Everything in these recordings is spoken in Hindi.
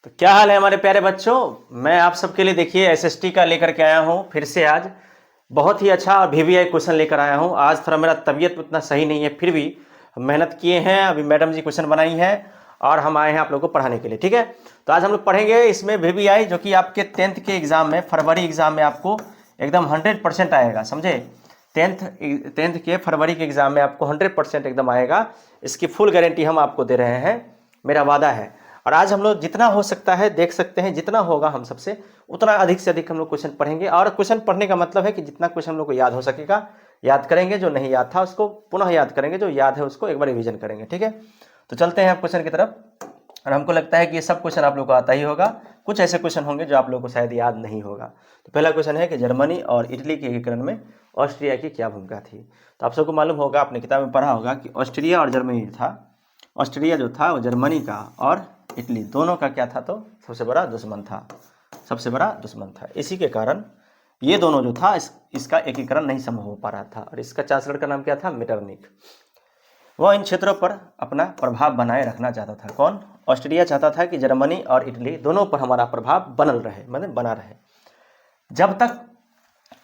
तो क्या हाल है हमारे प्यारे बच्चों। मैं आप सबके लिए देखिए एसएसटी का लेकर के आया हूँ फिर से आज बहुत ही अच्छा और वीवीआई क्वेश्चन लेकर आया हूँ। आज थोड़ा मेरा तबीयत उतना सही नहीं है, फिर भी मेहनत किए हैं। अभी मैडम जी क्वेश्चन बनाई है और हम आए हैं आप लोगों को पढ़ाने के लिए। ठीक है, तो आज हम लोग पढ़ेंगे इसमें वीवीआई, जो कि आपके 10th के एग्जाम में, फरवरी एग्जाम में आपको एकदम 100% आएगा, समझे। टेंथ के फरवरी के एग्जाम में आपको 100% एकदम आएगा। इसकी फुल गारंटी हम आपको दे रहे हैं, मेरा वादा है। और आज हम लोग जितना हो सकता है देख सकते हैं, जितना होगा हम सबसे उतना अधिक से अधिक हम लोग क्वेश्चन पढ़ेंगे। और क्वेश्चन पढ़ने का मतलब है कि जितना क्वेश्चन हम लोग को याद हो सकेगा याद करेंगे, जो नहीं याद था उसको पुनः याद करेंगे, जो याद है उसको एक बार रिवीजन करेंगे। ठीक है, तो चलते हैं आप क्वेश्चन की तरफ। और हमको लगता है कि ये सब क्वेश्चन आप लोग को आता ही होगा, कुछ ऐसे क्वेश्चन होंगे जो आप लोग को शायद याद नहीं होगा। तो पहला क्वेश्चन है कि जर्मनी और इटली के एकीकरण में ऑस्ट्रिया की क्या भूमिका थी। तो आप सबको मालूम होगा, अपने किताब में पढ़ा होगा कि ऑस्ट्रिया और जर्मनी था। ऑस्ट्रिया जो था वो जर्मनी का और इटली दोनों का क्या था, तो सबसे बड़ा दुश्मन था, सबसे बड़ा दुश्मन था। इसी के कारण ये दोनों जो था इसका एकीकरण नहीं संभव हो पा रहा था। और इसका चांसलर का नाम क्या था, मेटरनिख। वह इन क्षेत्रों पर अपना प्रभाव बनाए रखना चाहता था। कौन? ऑस्ट्रिया चाहता था कि जर्मनी और इटली दोनों पर हमारा प्रभाव बनल रहे, मतलब बना रहे। जब तक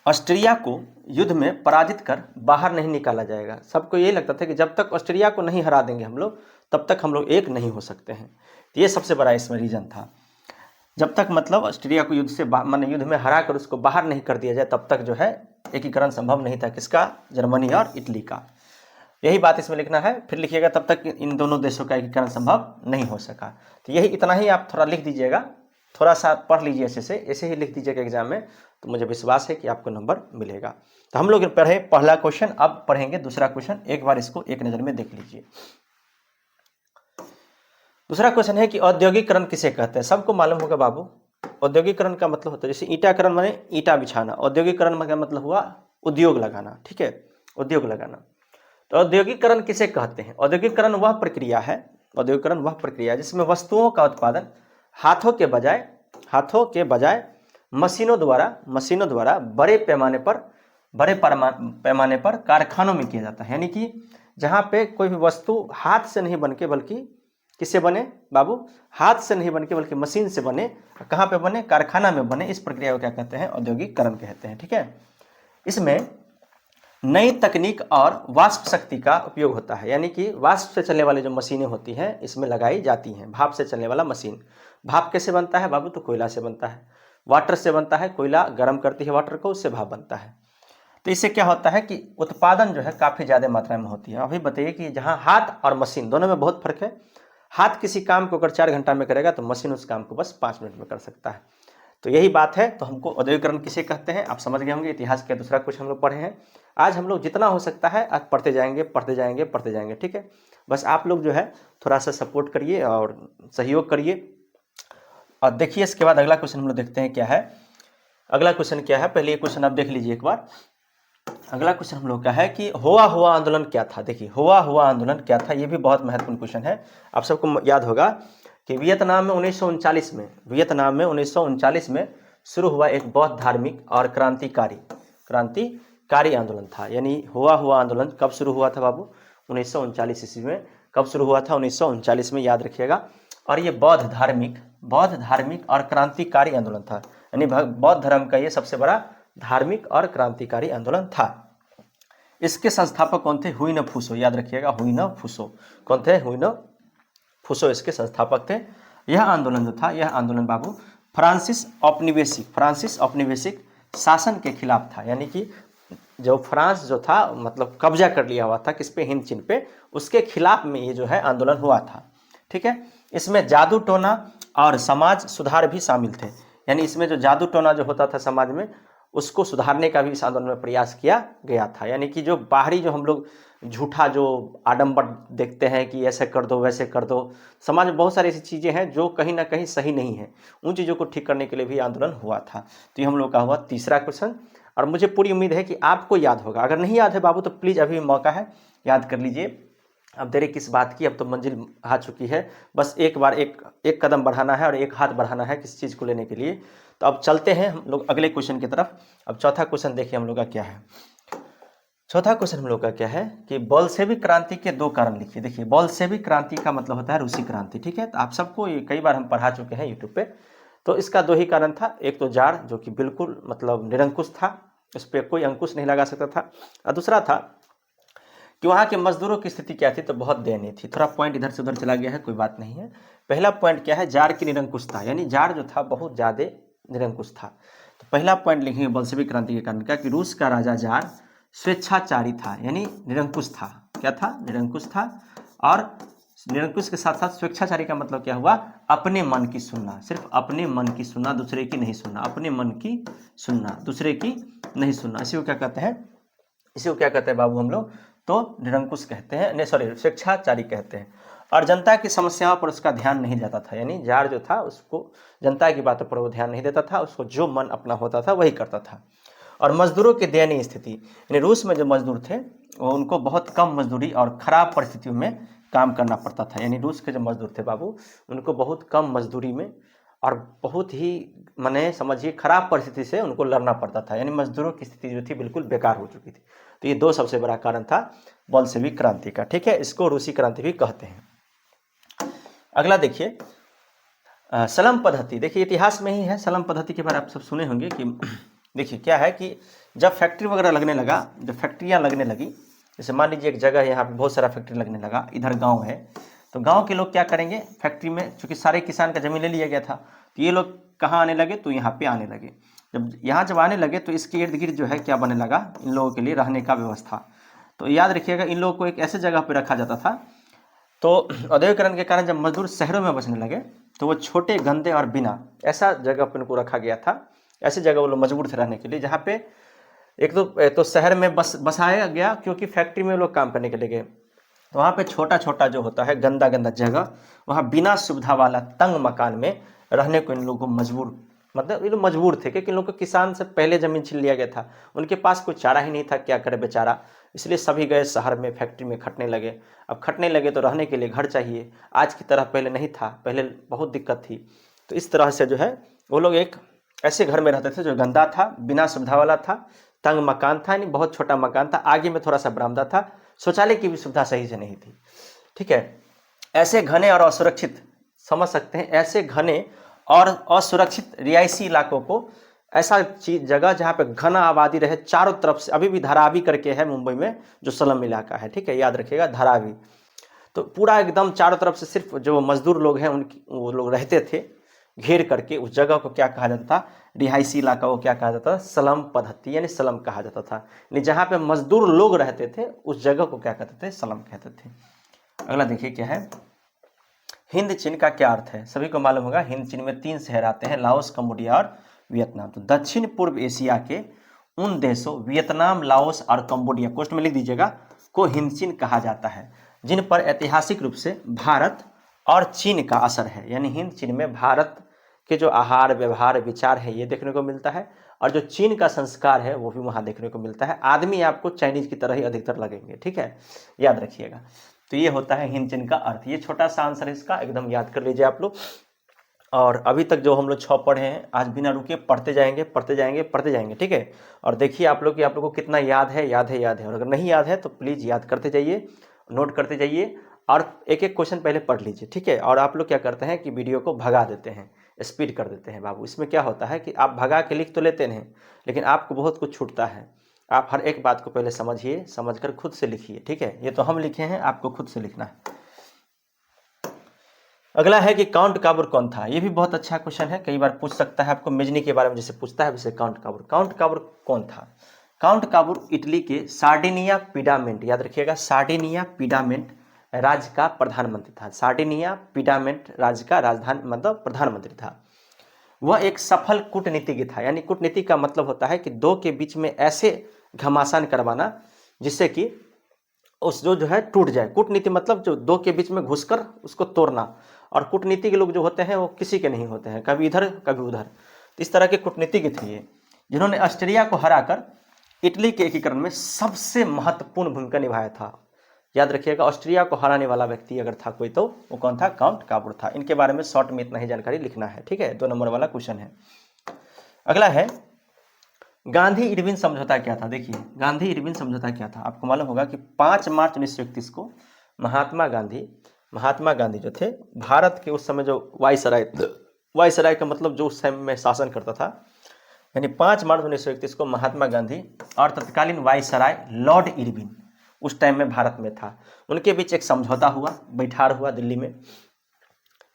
ऑस्ट्रिया को युद्ध में पराजित कर बाहर नहीं निकाला जाएगा, सबको ये लगता था कि जब तक ऑस्ट्रिया को नहीं हरा देंगे हम लोग, तब तक हम लोग एक नहीं हो सकते हैं। तो ये सबसे बड़ा इसमें रीजन था। जब तक मतलब ऑस्ट्रिया को युद्ध से माने युद्ध में हरा कर उसको बाहर नहीं कर दिया जाए, तब तक जो है एकीकरण संभव नहीं था। किसका? जर्मनी और इटली का। यही बात इसमें लिखना है, फिर लिखिएगा तब तक इन दोनों देशों का एकीकरण संभव नहीं हो सका। तो यही इतना ही आप थोड़ा लिख दीजिएगा, थोड़ा सा पढ़ लीजिए ऐसे ही लिख दीजिएगा एग्जाम में, तो मुझे विश्वास है कि आपको नंबर मिलेगा। तो हम लोग पढ़े पहला क्वेश्चन, अब पढ़ेंगे दूसरा क्वेश्चन। एक बार इसको एक नज़र में देख लीजिए। दूसरा क्वेश्चन है कि औद्योगिकरण किसे कहते हैं। सबको मालूम होगा बाबू, औद्योगिकरण का मतलब होता है जैसे ईटाकरण माने ईटा बिछाना, औद्योगिकरण का मतलब हुआ उद्योग लगाना। ठीक है, उद्योग लगाना। तो औद्योगिकरण किसे कहते हैं? औद्योगिकरण वह प्रक्रिया है, औद्योगिकरण वह प्रक्रिया जिसमें वस्तुओं का उत्पादन हाथों के बजाय मशीनों द्वारा बड़े पैमाने पर कारखानों में किया जाता है। यानी कि जहाँ पे कोई भी वस्तु हाथ से नहीं बन के, बल्कि किससे बने बाबू? हाथ से नहीं बन के बल्कि मशीन से बने। कहाँ पे बने? कारखाना में बने। इस प्रक्रिया को क्या कहते हैं? औद्योगिकरण कहते हैं। ठीक है, इसमें नई तकनीक और वाष्प शक्ति का उपयोग होता है। यानी कि वाष्प से चलने वाली जो मशीनें होती हैं इसमें लगाई जाती हैं। भाप से चलने वाला मशीन, भाप कैसे बनता है बाबू? तो कोयला से बनता है, वाटर से बनता है। कोयला गर्म करती है वाटर को, उससे भाप बनता है। तो इससे क्या होता है कि उत्पादन जो है काफ़ी ज़्यादा मात्रा में होती है। अभी बताइए कि जहाँ हाथ और मशीन दोनों में बहुत फर्क है। हाथ किसी काम को अगर 4 घंटा में करेगा तो मशीन उस काम को बस 5 मिनट में कर सकता है। तो यही बात है। तो हमको औद्योगिकरण किसे कहते हैं आप समझ गए होंगे। इतिहास का दूसरा कुछ हम लोग पढ़े हैं। आज हम लोग जितना हो सकता है आज पढ़ते जाएंगे। ठीक है, बस आप लोग जो है थोड़ा सा सपोर्ट करिए और सहयोग करिए। और देखिए इसके बाद अगला क्वेश्चन हम लोग देखते हैं क्या है। अगला क्वेश्चन क्या है, पहले ये क्वेश्चन आप देख लीजिए एक बार। अगला क्वेश्चन हम लोग का है कि हुआ आंदोलन क्या था। देखिए हुआ आंदोलन क्या था, ये भी बहुत महत्वपूर्ण क्वेश्चन है। आप सबको याद होगा कि वियतनाम में 1939 में शुरू हुआ एक बौद्ध धार्मिक और क्रांतिकारी आंदोलन था। यानी हुआ आंदोलन कब शुरू हुआ था बाबू? 1939 ईस्वी में। कब शुरू हुआ था? 1939 में, याद रखिएगा। और ये बौद्ध धार्मिक और क्रांतिकारी आंदोलन था। यानी बौद्ध धर्म का ये सबसे बड़ा धार्मिक और क्रांतिकारी आंदोलन था। इसके संस्थापक कौन थे? हुइन-फूसो, याद रखिएगा, हुइन-फूसो। कौन थे? हुइन-फूसो इसके संस्थापक थे। यह आंदोलन जो था, यह आंदोलन बाबू फ्रांसिस औपनिवेशिक शासन के खिलाफ था। यानी कि जो फ्रांस जो था मतलब कब्जा कर लिया हुआ था किस पे? हिंद चीन पे, उसके खिलाफ में ये जो है आंदोलन हुआ था। ठीक है, इसमें जादू टोना और समाज सुधार भी शामिल थे। यानी इसमें जो जादू टोना जो होता था समाज में, उसको सुधारने का भी इस आंदोलन में प्रयास किया गया था। यानी कि जो बाहरी जो हम लोग झूठा जो आडंबर देखते हैं कि ऐसे कर दो वैसे कर दो, समाज में बहुत सारी ऐसी चीज़ें हैं जो कहीं ना कहीं सही नहीं है। उन चीज़ों को ठीक करने के लिए भी आंदोलन हुआ था। तो ये हम लोग का हुआ तीसरा क्वेश्चन। और मुझे पूरी उम्मीद है कि आपको याद होगा। अगर नहीं याद है बाबू तो प्लीज़ अभी मौका है, याद कर लीजिए। अब देरी किस बात की, अब तो मंजिल आ चुकी है। बस एक बार एक कदम बढ़ाना है और एक हाथ बढ़ाना है किसी चीज़ को लेने के लिए। तो अब चलते हैं हम लोग अगले क्वेश्चन की तरफ। अब चौथा क्वेश्चन देखिए हम लोग का क्या है। चौथा क्वेश्चन हम लोग का क्या है कि बोल्शेविक क्रांति के दो कारण लिखिए। देखिए बोल्शेविक क्रांति का मतलब होता है रूसी क्रांति, ठीक है। तो आप सबको ये कई बार हम पढ़ा चुके हैं यूट्यूब पे। तो इसका दो ही कारण था, एक तो जार जो कि बिल्कुल मतलब निरंकुश था, उस पर कोई अंकुश नहीं लगा सकता था, और दूसरा था कि वहाँ के मजदूरों की स्थिति क्या थी, तो बहुत दयनीय थी। थोड़ा पॉइंट इधर से उधर चला गया है, कोई बात नहीं है। पहला पॉइंट क्या है, जार की निरंकुशता, यानी जार जो था बहुत ज़्यादा निरंकुश था। तो पहला पॉइंट लिखेंगे बोल्शेविक क्रांति के कारण का कि रूस का राजा जार स्वेच्छाचारी था, यानी निरंकुश था। क्या था? निरंकुश था। और निरंकुश के साथ साथ स्वेच्छाचारी का मतलब क्या हुआ? अपने मन की सुनना, सिर्फ अपने मन की सुनना, दूसरे की नहीं सुनना, अपने मन की सुनना, दूसरे की नहीं सुनना। इसी को क्या कहते हैं? इसी को क्या कहते हैं बाबू हम लोग? तो निरंकुश कहते हैं, नहीं सॉरी, स्वेच्छाचारी कहते हैं। और जनता की समस्याओं पर उसका ध्यान नहीं जाता था, यानी जार जो था उसको जनता की बातों पर वो ध्यान नहीं देता था, उसको जो मन अपना होता था वही करता था। और मजदूरों की दयनीय स्थिति, यानी रूस में जो मजदूर थे वो उनको बहुत कम मजदूरी और ख़राब परिस्थितियों में काम करना पड़ता था। यानी रूस के जो मजदूर थे बाबू, उनको बहुत कम मजदूरी में और बहुत ही माने समझिए खराब परिस्थिति से उनको लड़ना पड़ता था, यानी मजदूरों की स्थिति जो थी बिल्कुल बेकार हो चुकी थी। तो ये दो सबसे बड़ा कारण था बोल्शेविक क्रांति का, ठीक है। इसको रूसी क्रांति भी कहते हैं। अगला देखिए सलम पद्धति। देखिए इतिहास में ही है, सलम पद्धति के बारे में आप सब सुने होंगे कि देखिए क्या है कि जब फैक्ट्री वगैरह लगने लगा, जब फैक्ट्रियाँ लगने लगी, जैसे मान लीजिए एक जगह यहाँ पे बहुत सारा फैक्ट्री लगने लगा, इधर गांव है, तो गांव के लोग क्या करेंगे, फैक्ट्री में चूँकि सारे किसान का ज़मीन ले लिया गया था, तो ये लोग कहाँ आने लगे, तो यहाँ पे आने लगे। जब आने लगे तो इसके इर्द गिर्द जो है क्या बनने लगा, इन लोगों के लिए रहने का व्यवस्था। तो याद रखिएगा इन लोगों को एक ऐसे जगह पर रखा जाता था। तो औद्योगिकरण के कारण जब मजदूर शहरों में बसने लगे तो वो छोटे, गंदे और बिना ऐसा जगह पर उनको रखा गया था। ऐसी जगह वो लोग मजबूर थे रहने के लिए, जहाँ पे एक तो शहर में बसाया गया, क्योंकि फैक्ट्री में लोग काम करने के लिए गए, तो वहाँ पे छोटा छोटा जो होता है गंदा गंदा जगह, वहाँ बिना सुविधा वाला तंग मकान में रहने को इन लोगों को मजबूर, मतलब ये लोग मजबूर थे, क्योंकि इन लोग को किसान से पहले ज़मीन छीन लिया गया था, उनके पास कोई चारा ही नहीं था, क्या करे बेचारा। इसलिए सभी गए शहर में, फैक्ट्री में खटने लगे। अब खटने लगे तो रहने के लिए घर चाहिए, आज की तरह पहले नहीं था, पहले बहुत दिक्कत थी। तो इस तरह से जो है वो लोग एक ऐसे घर में रहते थे जो गंदा था, बिना सुविधा वाला था, तंग मकान था, यानी बहुत छोटा मकान था, आगे में थोड़ा सा बरामदा था, शौचालय की भी सुविधा सही से नहीं थी, ठीक है। ऐसे घने और असुरक्षित, समझ सकते हैं, ऐसे घने और असुरक्षित रिहायशी इलाकों को, ऐसा चीज जगह जहाँ पे घना आबादी रहे चारों तरफ से, अभी भी धारावी करके है मुंबई में जो स्लम इलाका है, ठीक है, याद रखिएगा धारावी। तो पूरा एकदम चारों तरफ से सिर्फ जो मजदूर लोग हैं उनकी, वो लोग रहते थे घेर करके, उस जगह को क्या कहा जाता था, रिहायशी इलाका को क्या कहा जाता था, स्लम पद्धति, यानी स्लम कहा जाता था। यानी जहाँ पे मजदूर लोग रहते थे उस जगह को क्या कहते थे, स्लम कहते थे। अगला देखिए क्या है, हिंद चीन का क्या अर्थ है। सभी को मालूम होगा हिंद चीन में 3 शहर आते हैं, लाओस, कंबोडिया और वियतनाम। तो दक्षिण पूर्व एशिया के उन देशों वियतनाम, लाओस और कंबोडिया, पोस्ट में लिख दीजिएगा, को हिंद चीन कहा जाता है, जिन पर ऐतिहासिक रूप से भारत और चीन का असर है। यानी हिंद चीन में भारत के जो आहार, व्यवहार, विचार है ये देखने को मिलता है, और जो चीन का संस्कार है वो भी वहाँ देखने को मिलता है। आदमी आपको चाइनीज की तरह ही अधिकतर लगेंगे, ठीक है, याद रखिएगा। तो ये होता है हिंद चीन का अर्थ। ये छोटा सा आंसर है इसका, एकदम याद कर लीजिए आप लोग। और अभी तक जो हम लोग 6 पढ़े हैं, आज बिना रुके पढ़ते जाएंगे, पढ़ते जाएंगे, पढ़ते जाएंगे, ठीक है। और देखिए आप लोग कि आप लोग को कितना याद है, याद है, याद है। और अगर नहीं याद है तो प्लीज़ याद करते जाइए, नोट करते जाइए, और एक एक क्वेश्चन पहले पढ़ लीजिए, ठीक है। और आप लोग क्या करते हैं कि वीडियो को भगा देते हैं, स्पीड कर देते हैं बाबू। इसमें क्या होता है कि आप भगा के लिख तो लेते हैं, लेकिन आपको बहुत कुछ छूटता है। आप हर एक बात को पहले समझिए, समझकर खुद से लिखिए, ठीक है। ये तो हम लिखे हैं, आपको खुद से लिखना है। अगला है कि काउंट काबूर कौन था। ये भी बहुत अच्छा क्वेश्चन है, कई बार पूछ सकता है आपको, मेजनी के बारे में जैसे पूछता है वैसे काउंट काबूर। काउंट काबूर कौन था? काउंट काबूर इटली के सार्डिनिया पिडामेंट, याद रखिएगा, सार्डिनिया पिडामेंट राज्य का प्रधानमंत्री था। सार्डिनिया पिडामेंट राज्य का राजधानी मतलब प्रधानमंत्री था। वह एक सफल कूटनीतिज्ञ था, यानी कूटनीति का मतलब होता है कि दो के बीच में ऐसे घमासान करवाना जिससे कि उस जो है टूट जाए। कूटनीति मतलब जो दो के बीच में घुसकर उसको तोड़ना। और कूटनीति के लोग जो होते हैं वो किसी के नहीं होते हैं, कभी इधर कभी उधर। तो इस तरह के कूटनीतिज्ञ थे ये, जिन्होंने ऑस्ट्रिया को हराकर इटली के एकीकरण में सबसे महत्वपूर्ण भूमिका निभाया था। याद रखिएगा, ऑस्ट्रिया को हराने वाला व्यक्ति अगर था कोई तो वो कौन था? काउंट काबूर था। इनके बारे में शॉर्ट में इतना ही जानकारी लिखना है, ठीक है। 2 नंबर वाला क्वेश्चन है। अगला है गांधी इरविन समझौता क्या था? देखिए, गांधी इरविन समझौता क्या था? आपको मालूम होगा कि 5 मार्च 1931 को महात्मा गांधी जो थे, भारत के उस समय जो वायसराय का मतलब जो उस समय में शासन करता था, यानी 5 मार्च 1931 को महात्मा गांधी और तत्कालीन वायसराय लॉर्ड इरविन उस टाइम में भारत में था, उनके बीच एक समझौता हुआ, बैठार हुआ दिल्ली में।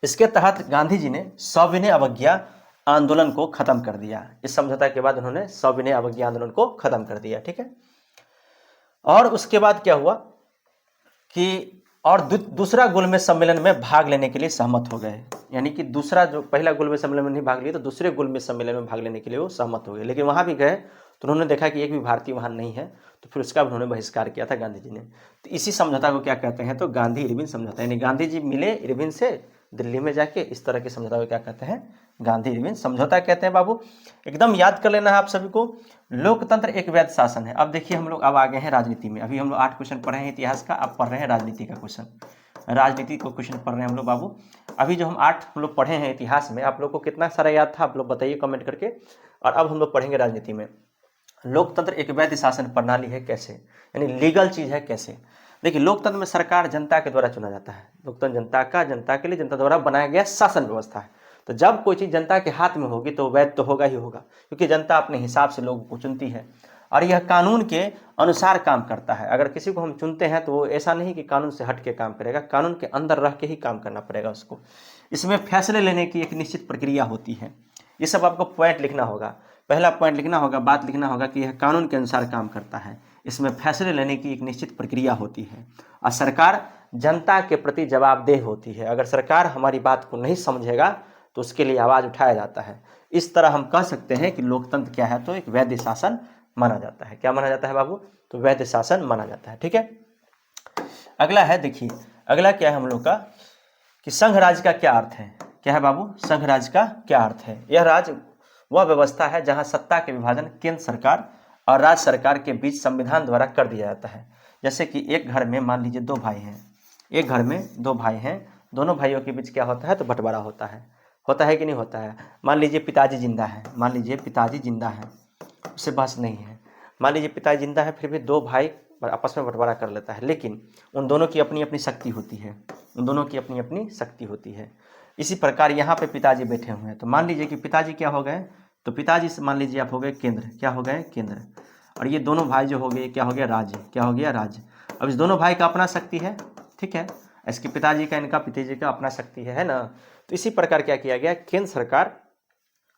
इसके तहत गांधी जी ने सविनय अवज्ञा आंदोलन को खत्म कर दिया। इस समझौता के बाद उन्होंने सविनय अवज्ञा आंदोलन को खत्म कर दिया, ठीक है। और उसके बाद क्या हुआ कि और दूसरा गोलमेज सम्मेलन में भाग लेने के लिए सहमत हो गए, यानी कि दूसरा जो पहला गोलमेज सम्मेलन में नहीं भाग लिए तो दूसरे गोलमेज सम्मेलन में भाग लेने के लिए वो सहमत हो गए। लेकिन वहाँ भी गए तो उन्होंने देखा कि एक भी भारतीय वहाँ नहीं है, तो फिर उसका उन्होंने बहिष्कार किया था गांधी जी ने। तो इसी समझौता को क्या कहते हैं? तो गांधी इरविन समझौता, यानी गांधी जी मिले इरविन से दिल्ली में जाके, इस तरह के समझौता को क्या कहते हैं? गांधी इरविन समझौता कहते हैं बाबू। एकदम याद कर लेना है आप सभी को। लोकतंत्र एक वैध शासन है। अब देखिए हम लोग अब आ गए हैं राजनीति में। अभी हम लोग 8 क्वेश्चन पढ़े हैं इतिहास का, अब पढ़ रहे हैं राजनीति का क्वेश्चन। राजनीति को क्वेश्चन पढ़ रहे हैं हम लोग बाबू। अभी जो हम 8 हम लोग पढ़े हैं इतिहास में, आप लोग को कितना सारा याद था आप लोग बताइए कमेंट करके। और अब हम लोग पढ़ेंगे राजनीति में। लोकतंत्र एक वैध शासन प्रणाली है कैसे, यानी लीगल चीज है कैसे। देखिए, लोकतंत्र में सरकार जनता के द्वारा चुना जाता है। लोकतंत्र जनता के लिए, जनता द्वारा बनाया गया शासन व्यवस्था है। तो जब कोई चीज जनता के हाथ में होगी तो वैध तो होगा ही होगा, क्योंकि जनता अपने हिसाब से लोगों को चुनती है और यह कानून के अनुसार काम करता है। अगर किसी को हम चुनते हैं तो वो ऐसा नहीं कि कानून से हट के काम करेगा, कानून के अंदर रह के ही काम करना पड़ेगा उसको। इसमें फैसले लेने की एक निश्चित प्रक्रिया होती है। ये सब आपको पॉइंट लिखना होगा। पहला पॉइंट लिखना होगा, बात लिखना होगा कि यह कानून के अनुसार काम करता है। इसमें फैसले लेने की एक निश्चित प्रक्रिया होती है और सरकार जनता के प्रति जवाबदेह होती है। अगर सरकार हमारी बात को नहीं समझेगा तो उसके लिए आवाज़ उठाया जाता है। इस तरह हम कह सकते हैं कि लोकतंत्र क्या है? तो एक वैध शासन माना जाता है। क्या माना जाता है बाबू? तो वैध शासन माना जाता है, ठीक है। अगला है, देखिए अगला क्या है हम लोग का कि संघ राज्य का क्या अर्थ है? क्या है बाबू? संघ राज्य का क्या अर्थ है? यह राज्य वह व्यवस्था है जहां सत्ता के विभाजन केंद्र सरकार और राज्य सरकार के बीच संविधान द्वारा कर दिया जाता है। जैसे कि एक घर में मान लीजिए 2 भाई हैं, एक घर में 2 भाई हैं, दोनों भाइयों के बीच क्या होता है? तो बंटवारा होता है कि नहीं होता है? मान लीजिए पिताजी जिंदा है, मान लीजिए पिताजी जिंदा है, उससे बहस नहीं है। मान लीजिए पिताजी जिंदा है, फिर भी 2 भाई आपस में बंटवारा कर लेता है, लेकिन उन दोनों की अपनी अपनी शक्ति होती है, उन दोनों की अपनी अपनी शक्ति होती है। इसी प्रकार यहाँ पे पिताजी बैठे हुए हैं, तो मान लीजिए कि पिताजी क्या हो गए? तो पिताजी से मान लीजिए आप हो गए केंद्र, क्या हो गए? केंद्र। और ये दोनों भाई जो हो गए क्या हो गया? राज्य। क्या हो गया? राज्य। अब इस दोनों भाई का अपना शक्ति है, ठीक है, इसके पिताजी का, इनका पिताजी का अपना शक्ति है ना। तो इसी प्रकार क्या किया गया? केंद्र सरकार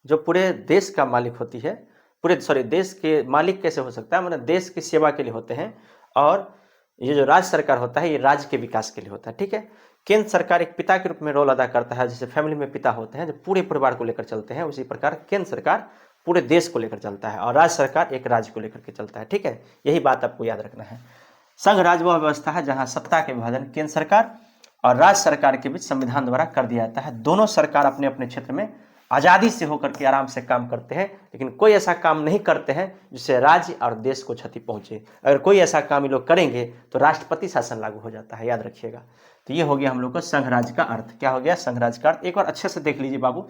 जो पूरे देश का मालिक होती है, देश के मालिक कैसे हो सकता है? मतलब देश की सेवा के लिए होते हैं, और ये जो राज्य सरकार होता है ये राज्य के विकास के लिए होता है, ठीक है। केंद्र सरकार एक पिता के रूप में रोल अदा करता है, जैसे फैमिली में पिता होते हैं जो पूरे परिवार को लेकर चलते हैं, उसी प्रकार केंद्र सरकार पूरे देश को लेकर चलता है और राज्य सरकार एक राज्य को लेकर के चलता है, ठीक है। यही बात आपको याद रखना है। संघ राज्य वह व्यवस्था है जहां सत्ता के विभाजन केंद्र सरकार और राज्य सरकार के बीच संविधान द्वारा कर दिया जाता है। दोनों सरकार अपने अपने क्षेत्र में आज़ादी से होकर के आराम से काम करते हैं, लेकिन कोई ऐसा काम नहीं करते हैं जिससे राज्य और देश को क्षति पहुंचे। अगर कोई ऐसा काम ये लोग करेंगे तो राष्ट्रपति शासन लागू हो जाता है, याद रखिएगा। तो ये हो गया हम लोग को संघ राज्य का अर्थ। क्या हो गया? संघ राज्य का अर्थ। एक बार अच्छे से देख लीजिए बाबू,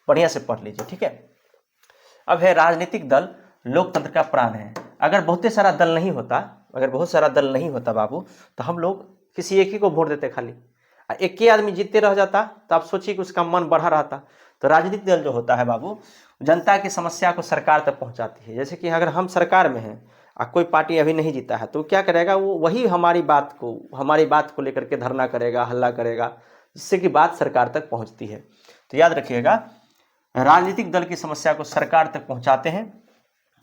बढ़िया से पढ़ लीजिए, ठीक है। अब है राजनीतिक दल लोकतंत्र का प्राण है। अगर बहुत सारा दल नहीं होता बाबू, तो हम लोग किसी एक ही को वोट देते खाली, एक ही आदमी जीतते रह जाता, तो आप सोचिए कि उसका मन बढ़ा रहता। तो राजनीतिक दल जो होता है बाबू, जनता की समस्या को सरकार तक पहुंचाती है। जैसे कि अगर हम सरकार में हैं और कोई पार्टी अभी नहीं जीता है, तो क्या करेगा वो? वही हमारी बात को लेकर के धरना करेगा, हल्ला करेगा, जिससे कि बात सरकार तक पहुंचती है। तो याद रखिएगा, राजनीतिक दल की समस्या को सरकार तक पहुंचाते हैं।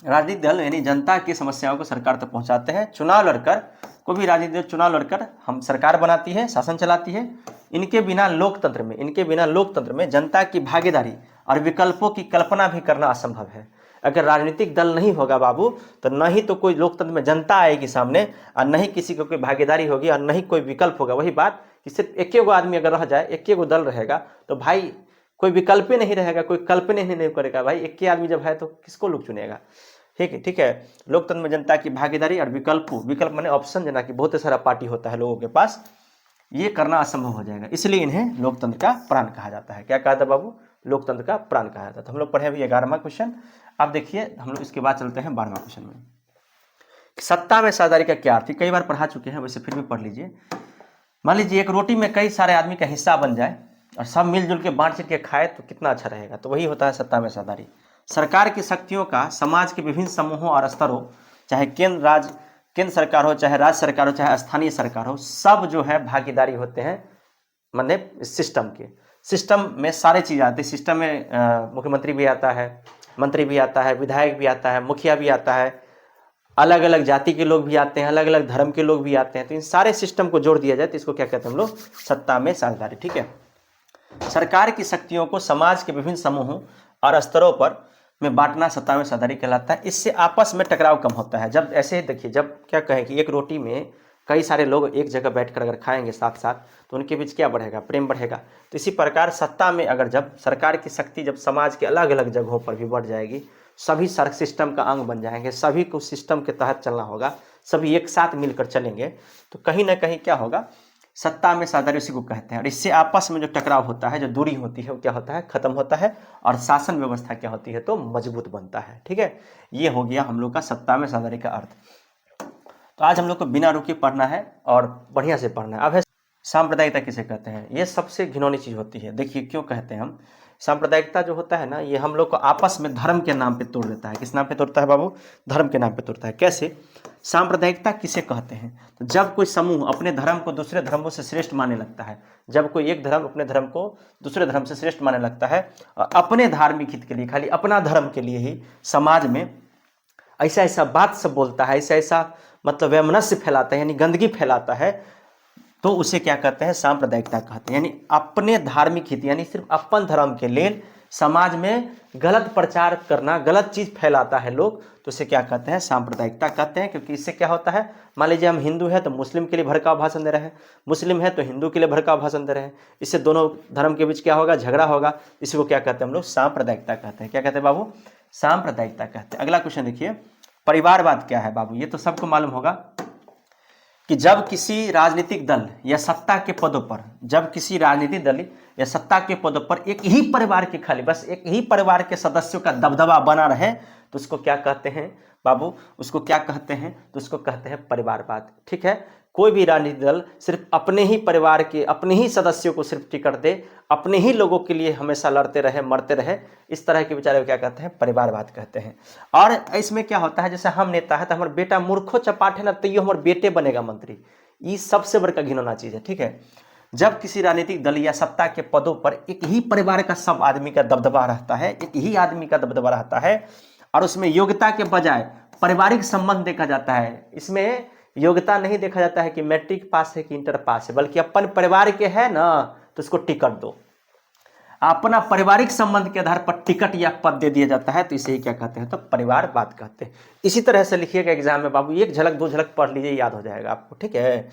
राजनीतिक दल यानी जनता की समस्याओं को सरकार तक पहुंचाते हैं। चुनाव लड़कर, कोई भी राजनीतिक दल चुनाव लड़कर हम सरकार बनाती है, शासन चलाती है। इनके बिना लोकतंत्र में जनता की भागीदारी और विकल्पों की कल्पना भी करना असंभव है। अगर राजनीतिक दल नहीं होगा बाबू, तो न ही तो कोई लोकतंत्र में जनता आएगी सामने, और न ही किसी को कोई भागीदारी होगी, और न ही कोई विकल्प होगा। वही बात कि सिर्फ एक ही आदमी अगर रह जाए, एक ही दल रहेगा, तो भाई कोई विकल्प ही नहीं रहेगा, कोई कल्पना ही नहीं करेगा। भाई एक ही आदमी जब है तो किसको लोग चुनेगा? ठीक है। लोकतंत्र में जनता की भागीदारी और विकल्प माने ऑप्शन, जना कि बहुत सारा पार्टी होता है लोगों के पास, ये करना असंभव हो जाएगा। इसलिए इन्हें लोकतंत्र का प्राण कहा जाता है। क्या कहा था बाबू? लोकतंत्र का प्राण कहा जाता है। तो हम लोग पढ़े अभी 11वां क्वेश्चन। अब देखिए हम लोग इसके बाद चलते हैं 12वां क्वेश्चन में। सत्ता में साझेदारी का क्या अर्थ है, कई बार पढ़ा चुके हैं, वैसे फिर भी पढ़ लीजिए। मान लीजिए एक रोटी में कई सारे आदमी का हिस्सा बन जाए और सब मिलजुल के बांट के खाए तो कितना अच्छा रहेगा। तो वही होता है सत्ता में साझेदारी। सरकार की शक्तियों का समाज के विभिन्न समूहों और स्तरों, चाहे केंद्र सरकार हो, चाहे राज्य सरकार हो, चाहे स्थानीय सरकार हो, सब जो है भागीदारी होते हैं मतलब सिस्टम में सारे चीज़ आते हैं। सिस्टम में मुख्यमंत्री भी आता है, मंत्री भी आता है, विधायक भी आता है, मुखिया भी आता है, अलग अलग जाति के लोग भी आते हैं, अलग अलग धर्म के लोग भी आते हैं। तो इन सारे सिस्टम को जोड़ दिया जाए तो इसको क्या कहते हैं हम लोग, सत्ता में साझेदारी। ठीक है। सरकार की शक्तियों को समाज के विभिन्न समूहों और स्तरों पर में बांटना सत्ता में साझेदारी कहलाता है। इससे आपस में टकराव कम होता है। जब ऐसे देखिए, जब क्या कहें कि एक रोटी में कई सारे लोग एक जगह बैठकर अगर खाएंगे साथ साथ तो उनके बीच क्या बढ़ेगा, प्रेम बढ़ेगा। तो इसी प्रकार सत्ता में अगर जब सरकार की शक्ति जब समाज के अलग अलग जगहों पर भी बढ़ जाएगी, सभी सर सिस्टम का अंग बन जाएंगे, सभी को सिस्टम के तहत चलना होगा, सभी एक साथ मिलकर चलेंगे, तो कहीं ना कहीं क्या होगा, सत्ता में साझेदारी उसी को कहते हैं। और इससे आपस में जो टकराव होता है, जो दूरी होती है, वो क्या होता है, खत्म होता है और शासन व्यवस्था क्या होती है, तो मजबूत बनता है। ठीक है, ये हो गया हम लोग का सत्ता में साझेदारी का अर्थ। तो आज हम लोग को बिना रुके पढ़ना है और बढ़िया से पढ़ना है। अब है सांप्रदायिकता किसे कहते हैं। ये सबसे घिनौनी चीज होती है। देखिए क्यों कहते हैं हम, सांप्रदायिकता जो होता है ना, ये हम लोग को आपस में धर्म के नाम पे तोड़ देता है। किस नाम पे तोड़ता है बाबू, धर्म के नाम पे तोड़ता है। कैसे, सांप्रदायिकता किसे कहते हैं, तो जब कोई समूह अपने धर्म को दूसरे धर्मों से श्रेष्ठ मानने लगता है, जब कोई एक धर्म अपने धर्म को दूसरे धर्म से श्रेष्ठ मानने लगता है और अपने धार्मिक हित के लिए, खाली अपना धर्म के लिए ही समाज में ऐसा ऐसा बात सब बोलता है, ऐसा ऐसा मतलब वैमनस्य फैलाता है, यानी गंदगी फैलाता है, तो उसे क्या कहते हैं, सांप्रदायिकता कहते हैं। यानी अपने धार्मिक हित, यानी सिर्फ अपन धर्म के लिए समाज में गलत प्रचार करना, गलत चीज फैलाता है लोग, तो उसे क्या कहते हैं, सांप्रदायिकता कहते हैं। क्योंकि इससे क्या होता है, मान लीजिए हम हिंदू हैं तो मुस्लिम के लिए भड़काऊ भाषण दे रहे हैं, मुस्लिम है तो हिंदू के लिए भड़काऊ भाषण दे रहे हैं, इससे दोनों धर्म के बीच क्या होगा, झगड़ा होगा। इसी को क्या कहते हैं हम लोग, सांप्रदायिकता कहते हैं। क्या कहते हैं बाबू, सांप्रदायिकता कहते हैं। अगला क्वेश्चन देखिए, परिवारवाद क्या है बाबू। ये तो सबको मालूम होगा कि जब किसी राजनीतिक दल या सत्ता के पदों पर, जब किसी राजनीतिक दल या सत्ता के पदों पर एक ही परिवार के, खाली बस एक ही परिवार के सदस्यों का दबदबा बना रहे, तो उसको क्या कहते हैं बाबू, उसको क्या कहते हैं, तो उसको कहते हैं परिवारवाद। ठीक है, कोई भी राजनीतिक दल सिर्फ अपने ही परिवार के, अपने ही सदस्यों को सिर्फ टिकट दे, अपने ही लोगों के लिए हमेशा लड़ते रहे, मरते रहे, इस तरह के विचारों को क्या कहते हैं, परिवारवाद कहते हैं। और इसमें क्या होता है, जैसे हम नेता है तो हमारे बेटा मूर्खो चपाट है ना, तो ये हमारे बेटे बनेगा मंत्री, ये सबसे बड़का घिनौना चीज है। ठीक है, जब किसी राजनीतिक दल या सत्ता के पदों पर एक ही परिवार का सब आदमी का दबदबा रहता है, एक ही आदमी का दबदबा रहता है, और उसमें योग्यता के बजाय पारिवारिक संबंध देखा जाता है, इसमें योग्यता नहीं देखा जाता है कि मैट्रिक पास है कि इंटर पास है, बल्कि अपन परिवार के है ना तो उसको टिकट दो, अपना पारिवारिक संबंध के आधार पर टिकट या पद दे दिया जाता है, तो इसे ही क्या कहते हैं, तो परिवारवाद कहते हैं। इसी तरह से लिखिएगा एग्जाम में बाबू, एक झलक दो झलक पढ़ लीजिए, याद हो जाएगा आपको। ठीक है,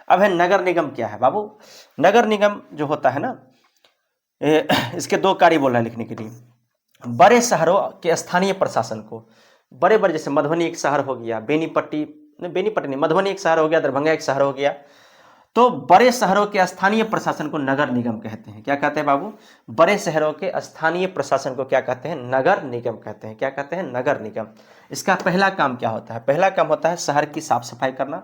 अब है नगर निगम क्या है बाबू। नगर निगम जो होता है ना, इसके दो कार्य बोल रहे हैं लिखने के लिए। बड़े शहरों के स्थानीय प्रशासन को, बड़े बड़े जैसे मधुबनी एक शहर हो गया, बेनीपट्टी नहीं, मधुबनी एक शहर हो गया, दरभंगा एक शहर हो गया, तो बड़े शहरों के स्थानीय प्रशासन को नगर निगम कहते हैं। क्या कहते हैं बाबू, बड़े शहरों के स्थानीय प्रशासन को क्या कहते हैं, नगर निगम कहते हैं। क्या कहते हैं, नगर निगम। इसका पहला काम क्या होता है, पहला काम होता है शहर की साफ सफाई करना,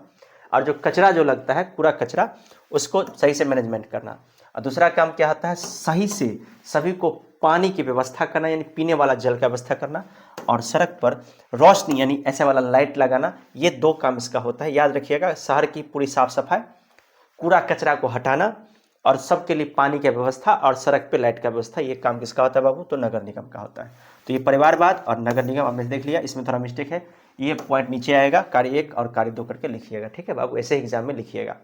और जो कचरा जो लगता है कूड़ा कचरा, उसको सही से मैनेजमेंट करना। और दूसरा काम क्या होता है, सही से सभी को पानी की व्यवस्था करना, यानी पीने वाला जल का व्यवस्था करना, और सड़क पर रोशनी यानी ऐसे वाला लाइट लगाना। ये दो काम इसका होता है, याद रखिएगा। शहर की पूरी साफ सफाई, कूड़ा कचरा को हटाना, और सबके लिए पानी की व्यवस्था, और सड़क पे लाइट का व्यवस्था, ये काम किसका होता है बाबू, तो नगर निगम का होता है। तो ये परिवारवाद और नगर निगम आपने देख लिया। इसमें थोड़ा मिस्टेक है, ये पॉइंट नीचे आएगा, कार्य 1 और कार्य 2 करके लिखिएगा। ठीक है बाबू, ऐसे एग्जाम में लिखिएगा।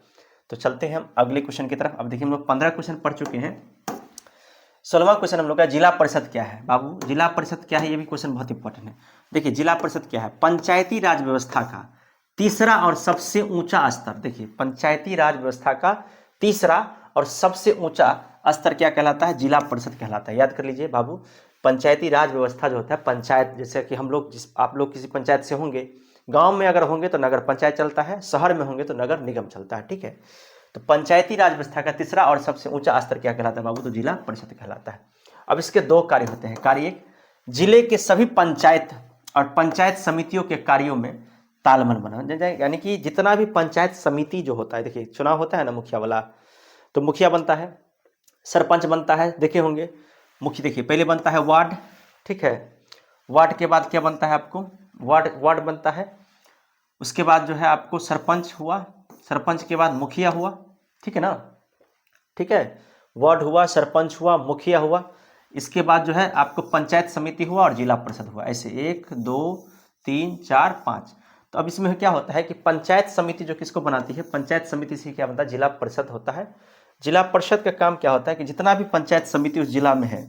तो चलते हैं हम अगले क्वेश्चन की तरफ। अब देखिए हम लोग 15 क्वेश्चन पढ़ चुके हैं। 16वां क्वेश्चन हम लोग का, जिला परिषद क्या है बाबू। जिला परिषद क्या है, ये भी क्वेश्चन बहुत इंपॉर्टेंट है। देखिए जिला परिषद क्या है, पंचायती राज व्यवस्था का तीसरा और सबसे ऊंचा स्तर। देखिए पंचायती राज व्यवस्था का तीसरा और सबसे ऊंचा स्तर क्या कहलाता है, जिला परिषद कहलाता है। याद कर लीजिए बाबू, पंचायती राज व्यवस्था जो होता है, पंचायत, जैसे कि हम लोग आप लोग किसी पंचायत से होंगे, गांव में अगर होंगे तो नगर पंचायत चलता है, शहर में होंगे तो नगर निगम चलता है। ठीक है, तो पंचायती राज व्यवस्था का तीसरा और सबसे ऊंचा स्तर क्या कहलाता है बाबू, तो जिला परिषद कहलाता है। अब इसके दो कार्य होते हैं। कार्य एक, जिले के सभी पंचायत और पंचायत समितियों के कार्यों में तालमेल बना, यानी कि जितना भी पंचायत समिति जो होता है, देखिए चुनाव होता है ना मुखिया वाला, तो मुखिया बनता है, सरपंच बनता है, देखे होंगे मुखिया। देखिए पहले बनता है वार्ड, ठीक है, वार्ड के बाद क्या बनता है आपको, वार्ड बनता है, उसके बाद जो है आपको सरपंच हुआ, सरपंच के बाद मुखिया हुआ, ठीक है ना, ठीक है, वार्ड हुआ, सरपंच हुआ, मुखिया हुआ, इसके बाद जो है आपको पंचायत समिति हुआ और जिला परिषद हुआ। ऐसे 1 2 3 4 5। तो अब इसमें क्या होता है कि पंचायत समिति जो किसको बनाती है, पंचायत समिति से क्या बनता है, जिला परिषद होता है। जिला परिषद का काम क्या होता है कि जितना भी पंचायत समिति उस जिला में है,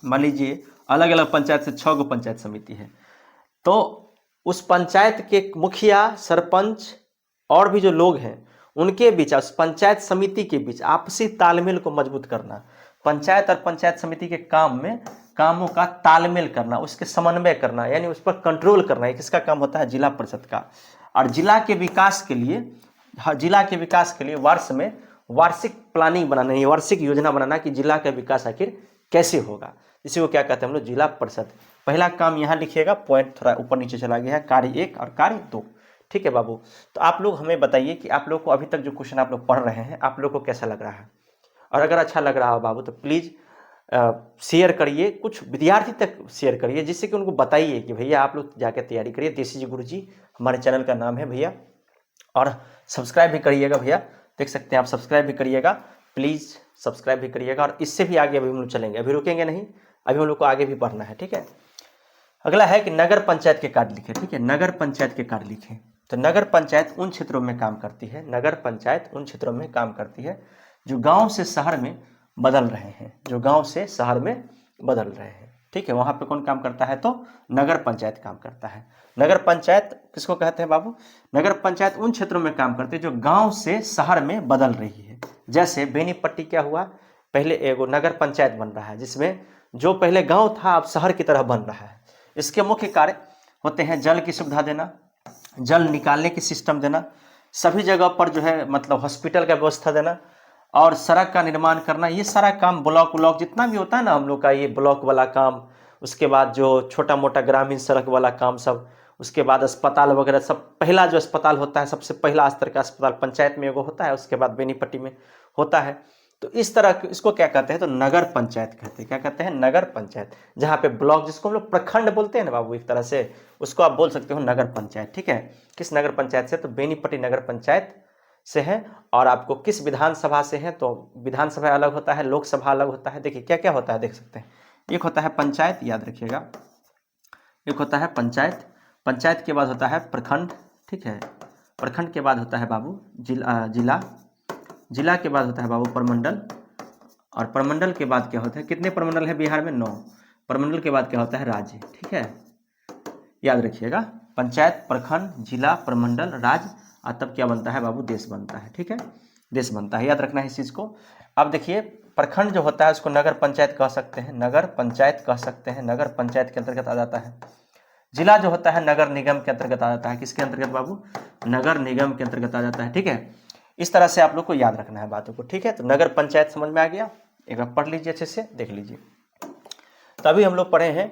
मान लीजिए अलग अलग पंचायत से 6 गो पंचायत समिति है, तो उस पंचायत के मुखिया, सरपंच और भी जो लोग हैं उनके बीच, उस पंचायत समिति के बीच आपसी तालमेल को मजबूत करना, पंचायत और पंचायत समिति के काम में कामों का तालमेल करना, उसके समन्वय करना, यानी उस पर कंट्रोल करना, ये किसका काम होता है, जिला परिषद का। और जिला के विकास के लिए वर्ष में वार्षिक प्लानिंग बनाना, ये वार्षिक योजना बनाना कि जिला का विकास आखिर कैसे होगा, इसी को क्या कहते हैं हम लोग, जिला परिषद। पहला काम यहाँ लिखिएगा, पॉइंट थोड़ा ऊपर नीचे चला गया है, कार्य 1 और कार्य 2, ठीक है बाबू। तो आप लोग हमें बताइए कि आप लोग को अभी तक जो क्वेश्चन आप लोग पढ़ रहे हैं, आप लोग को कैसा लग रहा है, और अगर अच्छा लग रहा हो बाबू तो प्लीज़ शेयर करिए, कुछ विद्यार्थी तक शेयर करिए, जिससे कि उनको बताइए कि भैया आप लोग जाकर तैयारी करिए। देसी जी गुरु जी हमारे चैनल का नाम है भैया, और सब्सक्राइब भी करिएगा भैया, देख सकते हैं आप, सब्सक्राइब भी करिएगा, प्लीज़ सब्सक्राइब भी करिएगा। और इससे भी आगे अभी हम लोग चलेंगे, अभी रुकेंगे नहीं, अभी हम लोग को आगे भी बढ़ना है, ठीक है। अगला है कि नगर पंचायत के कार्य लिखे, ठीक है, नगर पंचायत के कार्य लिखे। तो नगर पंचायत उन क्षेत्रों में काम करती है, नगर पंचायत उन क्षेत्रों में काम करती है जो गांव से शहर में बदल रहे हैं, जो गांव से शहर में बदल रहे हैं, ठीक है। वहां पे कौन काम करता है, तो नगर पंचायत काम करता है। नगर पंचायत किसको कहते हैं बाबू, नगर पंचायत उन क्षेत्रों में काम करती है जो गांव से शहर में बदल रही है। जैसे बेनीपट्टी क्या हुआ, पहले एगो नगर पंचायत बन रहा है, जिसमें जो पहले गाँव था अब शहर की तरह बन रहा है। इसके मुख्य कार्य होते हैं जल की सुविधा देना, जल निकालने की सिस्टम देना, सभी जगह पर जो है मतलब हॉस्पिटल का व्यवस्था देना, और सड़क का निर्माण करना। ये सारा काम ब्लॉक जितना भी होता है ना हम लोग का, ये ब्लॉक वाला काम, उसके बाद जो छोटा मोटा ग्रामीण सड़क वाला काम सब, उसके बाद अस्पताल वगैरह सब। पहला जो अस्पताल होता है, सबसे पहला स्तर का अस्पताल पंचायत में एगो होता है, उसके बाद बेनीपट्टी में होता है। तो इस तरह इसको क्या कहते हैं, तो नगर पंचायत कहते हैं। क्या कहते हैं, नगर पंचायत। जहाँ पे ब्लॉक, जिसको हम लोग प्रखंड बोलते हैं ना बाबू, एक तरह से उसको आप बोल सकते हो नगर पंचायत, ठीक है। किस नगर पंचायत से, तो बेनीपट्टी नगर पंचायत से है। और आपको किस विधानसभा से है, तो विधानसभा अलग होता है, लोकसभा अलग होता है। देखिए क्या क्या होता है, देख सकते हैं। एक होता है पंचायत, याद रखिएगा, एक होता है पंचायत, पंचायत के बाद होता है प्रखंड, ठीक है, प्रखंड के बाद होता है बाबू जिला, जिला के बाद होता है बाबू प्रमंडल, और प्रमंडल के बाद क्या होता है, कितने प्रमंडल है बिहार में, 9। प्रमंडल के बाद क्या होता है, राज्य, ठीक है, याद रखिएगा। पंचायत, प्रखंड, जिला, प्रमंडल, राज्य, और तब क्या बनता है बाबू, देश बनता है, ठीक है, देश बनता है, याद रखना है इस चीज़ को। अब देखिए प्रखंड जो होता है उसको नगर पंचायत कह सकते हैं, नगर पंचायत कह सकते हैं, नगर पंचायत के अंतर्गत आ जाता है। जिला जो होता है नगर निगम के अंतर्गत आ जाता है, किसके अंतर्गत बाबू, नगर निगम के अंतर्गत आ जाता है, ठीक है। इस तरह से आप लोग को याद रखना है बातों को, ठीक है। तो नगर पंचायत समझ में आ गया, एक बार पढ़ लीजिए अच्छे से, देख लीजिए। तभी हम लोग पढ़े हैं।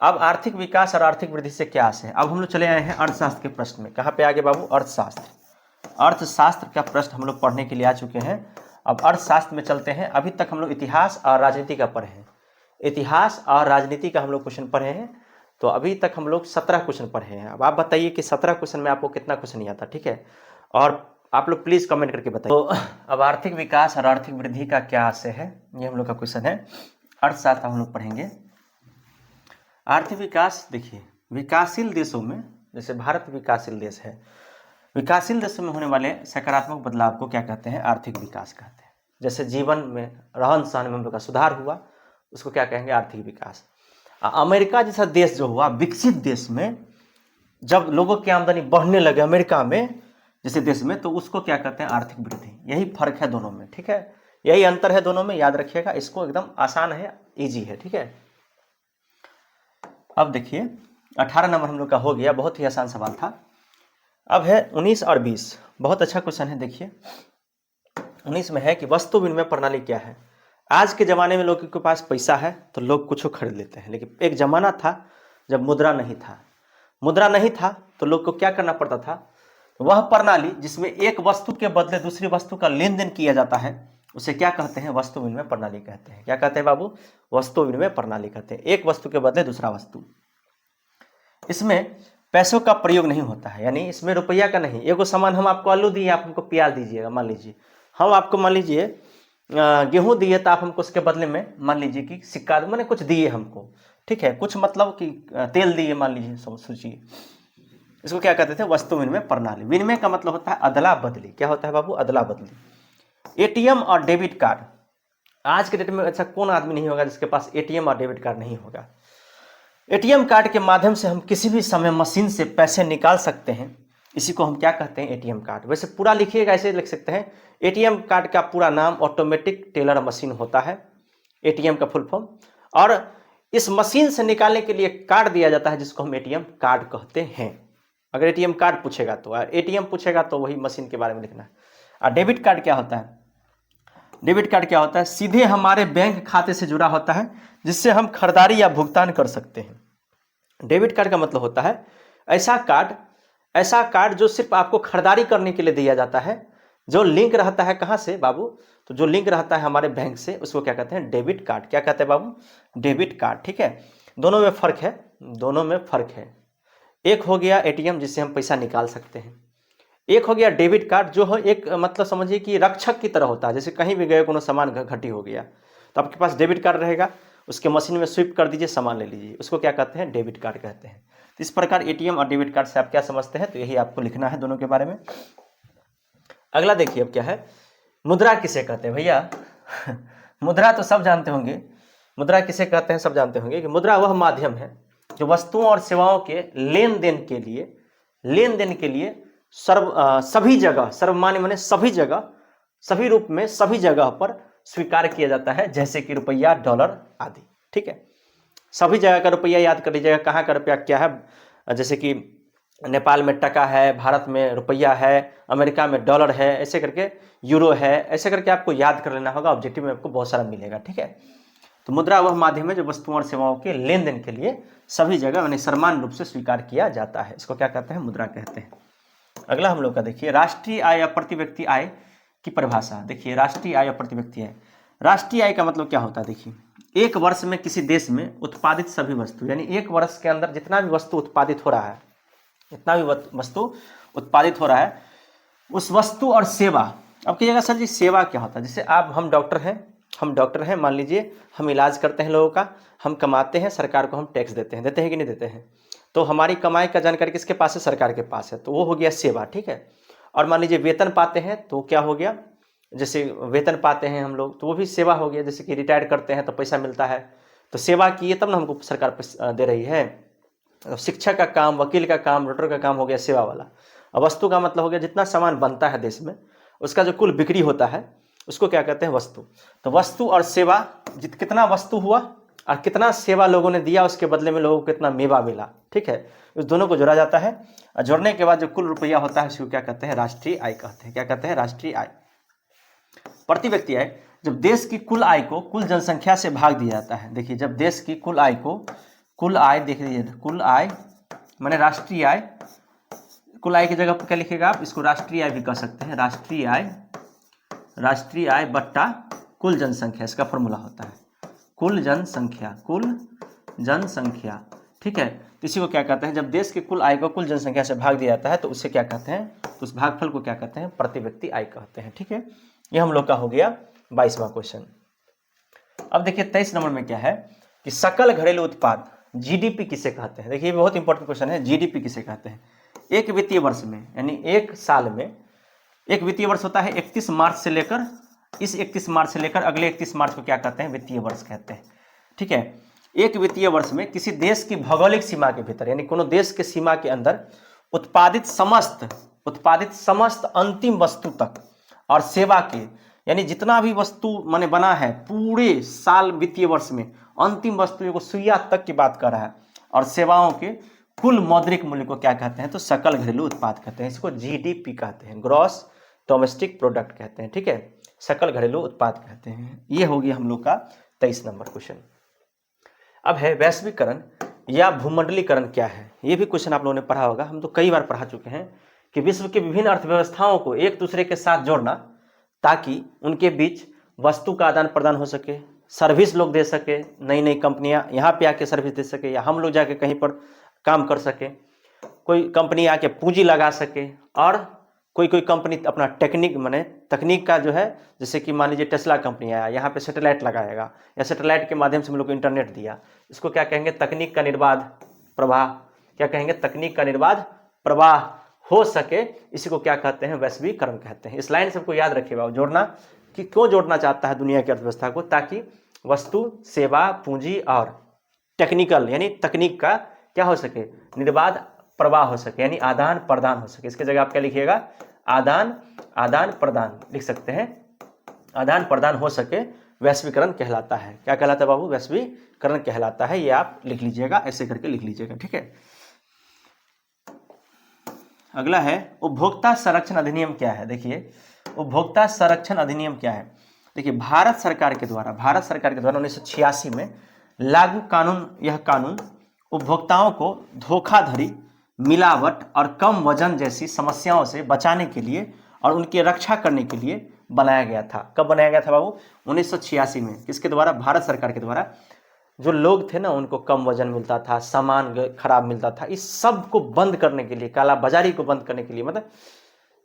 अब आर्थिक विकास और आर्थिक वृद्धि से क्या आशय है। अब हम लोग चले आए हैं अर्थशास्त्र के प्रश्न में। कहाँ पे आगे बाबू, अर्थशास्त्र। अर्थशास्त्र का प्रश्न हम लोग पढ़ने के लिए आ चुके हैं। अब अर्थशास्त्र में चलते हैं। अभी तक हम लोग इतिहास और राजनीति का पढ़े हैं, इतिहास और राजनीति का हम लोग क्वेश्चन पढ़े हैं। तो अभी तक हम लोग 17 क्वेश्चन पढ़े हैं। अब आप बताइए कि 17 क्वेश्चन में आपको कितना क्वेश्चन आता, ठीक है, और आप लोग प्लीज कमेंट करके बताइए। तो अब आर्थिक विकास और आर्थिक वृद्धि का क्या आशय है, ये हम लोग का क्वेश्चन है। अर्थशास्त्र हम लोग पढ़ेंगे। आर्थिक विकास, देखिए विकासशील देशों में, जैसे भारत विकासशील देश है, विकासशील देशों में होने वाले सकारात्मक बदलाव को क्या कहते हैं, आर्थिक विकास कहते हैं। जैसे जीवन में, रहन सहन में हम लोग का सुधार हुआ, उसको क्या कहेंगे, आर्थिक विकास। अमेरिका जैसा देश जो हुआ, विकसित देश में जब लोगों की आमदनी बढ़ने लगे, अमेरिका में जैसे देश में, तो उसको क्या कहते हैं, आर्थिक वृद्धि। यही फर्क है दोनों में, ठीक है, यही अंतर है दोनों में, याद रखिएगा इसको, एकदम आसान है, इजी है, ठीक है। अब देखिए 18 नंबर हम लोग का हो गया, बहुत ही आसान सवाल था। अब है 19 और 20, बहुत अच्छा क्वेश्चन है। देखिए 19 में है कि वस्तु विनिमय प्रणाली क्या है। आज के ज़माने में लोगों के पास पैसा है तो लोग कुछ खरीद लेते हैं, लेकिन एक ज़माना था जब मुद्रा नहीं था। मुद्रा नहीं था तो लोग को क्या करना पड़ता था, वह प्रणाली जिसमें एक वस्तु के बदले दूसरी वस्तु का लेन देन किया जाता है उसे क्या कहते हैं, वस्तु विनिमय प्रणाली कहते हैं। क्या कहते हैं बाबू, वस्तु विनिमय प्रणाली कहते हैं। एक वस्तु के बदले दूसरा वस्तु। इसमें पैसों का प्रयोग नहीं होता है, यानी इसमें रुपया का नहीं। एगो सामान हम आपको आलू दिए, आप हमको प्याज दीजिएगा, मान लीजिए हम आपको मान लीजिए गेहूं दिए तो आप हमको उसके बदले में मान लीजिए कि सिक्का मैंने कुछ दिए हमको, ठीक है, कुछ मतलब कि तेल दिए मान लीजिए, सोचिए। इसको क्या कहते थे, वस्तु विनिमय प्रणाली। विनिमय का मतलब होता है अदला बदली। क्या होता है बाबू, अदला बदली। एटीएम और डेबिट कार्ड, आज के डेट में ऐसा कौन आदमी नहीं होगा जिसके पास एटीएम और डेबिट कार्ड नहीं होगा। एटीएम कार्ड के माध्यम से हम किसी भी समय मशीन से पैसे निकाल सकते हैं, इसी को हम क्या कहते हैं, एटीएम कार्ड। वैसे पूरा लिखिएगा, ऐसे लिख सकते हैं, एटीएम कार्ड का पूरा नाम ऑटोमेटिक टेलर मशीन होता है, एटीएम का फुल फॉर्म। और इस मशीन से निकालने के लिए कार्ड दिया जाता है जिसको हम एटीएम कार्ड कहते हैं। अगर एटीएम कार्ड पूछेगा तो, एटीएम पूछेगा तो वही मशीन के बारे में लिखना है। और डेबिट कार्ड क्या होता है, डेबिट कार्ड क्या होता है, सीधे हमारे बैंक खाते से जुड़ा होता है जिससे हम खरीदारी या भुगतान कर सकते हैं। डेबिट कार्ड का मतलब होता है ऐसा कार्ड जो सिर्फ आपको खरीदारी करने के लिए दिया जाता है, जो लिंक रहता है कहाँ से बाबू, तो जो लिंक रहता है हमारे बैंक से, उसको क्या कहते हैं, डेबिट कार्ड। क्या कहते हैं बाबू, डेबिट कार्ड। ठीक है, दोनों में फर्क है, दोनों में फर्क है। एक हो गया एटीएम जिससे हम पैसा निकाल सकते हैं, एक हो गया डेबिट कार्ड जो है एक मतलब समझिए कि रक्षक की तरह होता है। जैसे कहीं भी गए, कोनो सामान घटी हो गया तो आपके पास डेबिट कार्ड रहेगा, उसके मशीन में स्विप कर दीजिए, सामान ले लीजिए, उसको क्या कहते हैं, डेबिट कार्ड कहते हैं। तो इस प्रकार एटीएम और डेबिट कार्ड से आप क्या समझते हैं, तो यही आपको लिखना है दोनों के बारे में। अगला देखिए अब क्या है, मुद्रा किसे कहते हैं भैया। मुद्रा तो सब जानते होंगे, मुद्रा किसे कहते हैं सब जानते होंगे कि मुद्रा वह माध्यम है जो वस्तुओं और सेवाओं के लेन देन के लिए सभी जगह, सर्वमान्य माने सभी जगह, सभी रूप में, सभी जगह पर स्वीकार किया जाता है, जैसे कि रुपया, डॉलर आदि। ठीक है, सभी जगह का रुपया याद कर लीजिएगा, कहाँ का रुपया क्या है, जैसे कि नेपाल में टका है, भारत में रुपया है, अमेरिका में डॉलर है, ऐसे करके यूरो है, ऐसे करके आपको याद कर लेना होगा। ऑब्जेक्टिव में आपको बहुत सारा मिलेगा। ठीक है, तो मुद्रा वह माध्यम है जो वस्तुओं और सेवाओं के लेन देन के लिए सभी जगह यानी समान रूप से स्वीकार किया जाता है, इसको क्या कहते हैं, मुद्रा कहते हैं। अगला हम लोग का देखिए, राष्ट्रीय आय या प्रति व्यक्ति आय की परिभाषा। देखिए राष्ट्रीय आय या प्रति व्यक्ति आय, राष्ट्रीय आय का मतलब क्या होता है, देखिए एक वर्ष में किसी देश में उत्पादित सभी वस्तु, यानी एक वर्ष के अंदर जितना भी वस्तु उत्पादित हो रहा है, जितना भी वस्तु उत्पादित हो रहा है, उस वस्तु और सेवा। अब कहिएगा सर जी सेवा क्या होता है, जैसे आप हम डॉक्टर हैं, मान लीजिए हम इलाज करते हैं लोगों का, हम कमाते हैं, सरकार को हम टैक्स देते हैं कि नहीं देते हैं, तो हमारी कमाई का जानकारी किसके पास है, सरकार के पास है, तो वो हो गया सेवा। ठीक है, और मान लीजिए वेतन पाते हैं तो क्या हो गया, जैसे वेतन पाते हैं हम लोग तो वो भी सेवा हो गया। जैसे कि रिटायर करते हैं तो पैसा मिलता है, तो सेवा किए तब ना हमको सरकार पैसा दे रही है। शिक्षक का काम, वकील का काम, डॉक्टर का काम हो गया सेवा वाला। अब वस्तु का मतलब हो गया जितना सामान बनता है देश में, उसका जो कुल बिक्री होता है उसको क्या कहते हैं, वस्तु। तो वस्तु और सेवा, कितना वस्तु हुआ और कितना सेवा लोगों ने दिया, उसके बदले में लोगों को कितना मेवा मिला। ठीक है, उस दोनों को जोड़ा जाता है, और जोड़ने के बाद जो कुल रुपया होता है उसको क्या कहते हैं, राष्ट्रीय आय कहते हैं। क्या कहते हैं, राष्ट्रीय आय। प्रति व्यक्ति आय, जब देश की कुल आय को कुल जनसंख्या से भाग दिया जाता है। देखिए जब देश की कुल आय देख लीजिए, कुल आय माने राष्ट्रीय आय, कुल आय की जगह पर क्या लिखेगा आप, इसको राष्ट्रीय आय भी कह सकते हैं। राष्ट्रीय आय बट्टा कुल जनसंख्या, इसका फॉर्मूला होता है कुल जनसंख्या। ठीक है, तो इसी को क्या कहते हैं, जब देश की कुल आय को कुल जनसंख्या से भाग दिया जाता है तो उससे क्या कहते हैं, तो उस भागफल को क्या कहते हैं, प्रति व्यक्ति आय कहते हैं। ठीक है, ये हम लोग का हो गया 22वां क्वेश्चन। अब देखिए 23 नंबर में क्या है कि सकल घरेलू उत्पाद, जीडीपी किसे कहते हैं। देखिए बहुत इंपॉर्टेंट क्वेश्चन है, जीडीपी किसे कहते हैं। एक वित्तीय वर्ष में, यानी एक साल में, एक वित्तीय वर्ष होता है 31 मार्च से लेकर, इस 31 मार्च से लेकर अगले 31 मार्च को क्या कहते हैं, वित्तीय वर्ष कहते हैं। ठीक है, एक वित्तीय वर्ष में किसी देश की भौगोलिक सीमा के भीतर, यानी कोनो देश के सीमा के अंदर उत्पादित समस्त अंतिम वस्तु तक और सेवा के, यानी जितना भी वस्तु माने बना है पूरे साल वित्तीय वर्ष में, अंतिम वस्तु को सुइया तक की बात कर रहा है, और सेवाओं के कुल मौद्रिक मूल्य को क्या कहते हैं, तो सकल घरेलू उत्पाद कहते हैं। इसको जीडीपी कहते हैं, ग्रॉस डोमेस्टिक प्रोडक्ट कहते हैं। ठीक है, सकल घरेलू उत्पाद कहते हैं। ये हो गया हम लोग का 23 नंबर क्वेश्चन। अब है वैश्वीकरण या भूमंडलीकरण क्या है। ये भी क्वेश्चन आप लोगों ने पढ़ा होगा, हम तो कई बार पढ़ा चुके हैं कि विश्व के विभिन्न अर्थव्यवस्थाओं को एक दूसरे के साथ जोड़ना ताकि उनके बीच वस्तु का आदान प्रदान हो सके, सर्विस लोग दे सके, नई नई कंपनियां यहाँ पे आके सर्विस दे सके, या हम लोग जाके कहीं पर काम कर सके, कोई कंपनी आके पूंजी लगा सके, और कोई कोई कंपनी अपना टेक्निक माने तकनीक का जो है, जैसे कि मान लीजिए टेस्ला कंपनी आया, यहाँ पे सैटेलाइट लगाएगा या सैटेलाइट के माध्यम से हम लोग को इंटरनेट दिया, इसको क्या कहेंगे, तकनीक का निर्बाध प्रवाह। क्या कहेंगे, तकनीक का निर्बाध प्रवाह हो सके, इसी को क्या कहते हैं, वैश्वीकरण कहते हैं। इस लाइन सबको याद रखिएगा, जोड़ना कि क्यों जोड़ना चाहता है दुनिया की अर्थव्यवस्था को, ताकि वस्तु, सेवा, पूंजी और टेक्निकल यानी तकनीक का क्या हो सके, निर्बाध प्रवाह हो सके, यानी आदान प्रदान हो सके। इसकी जगह आप क्या लिखिएगा, आदान प्रदान लिख सकते हैं, आदान प्रदान हो सके, वैश्वीकरण कहलाता है। क्या कहलाता है बाबू, वैश्वीकरण कहलाता है। ये आप लिख लीजिएगा, ऐसे करके लिख लीजिएगा, ठीक है। अगला है उपभोक्ता संरक्षण अधिनियम क्या है। देखिए उपभोक्ता संरक्षण अधिनियम क्या है। देखिए भारत सरकार के द्वारा 1986 में लागू कानून, यह कानून उपभोक्ताओं को धोखाधड़ी, मिलावट और कम वजन जैसी समस्याओं से बचाने के लिए और उनकी रक्षा करने के लिए बनाया गया था। कब बनाया गया था बाबू, 1986 में। किसके द्वारा, भारत सरकार के द्वारा। जो लोग थे ना उनको कम वजन मिलता था, सामान खराब मिलता था, इस सब को बंद करने के लिए, काला बाजारी को बंद करने के लिए, मतलब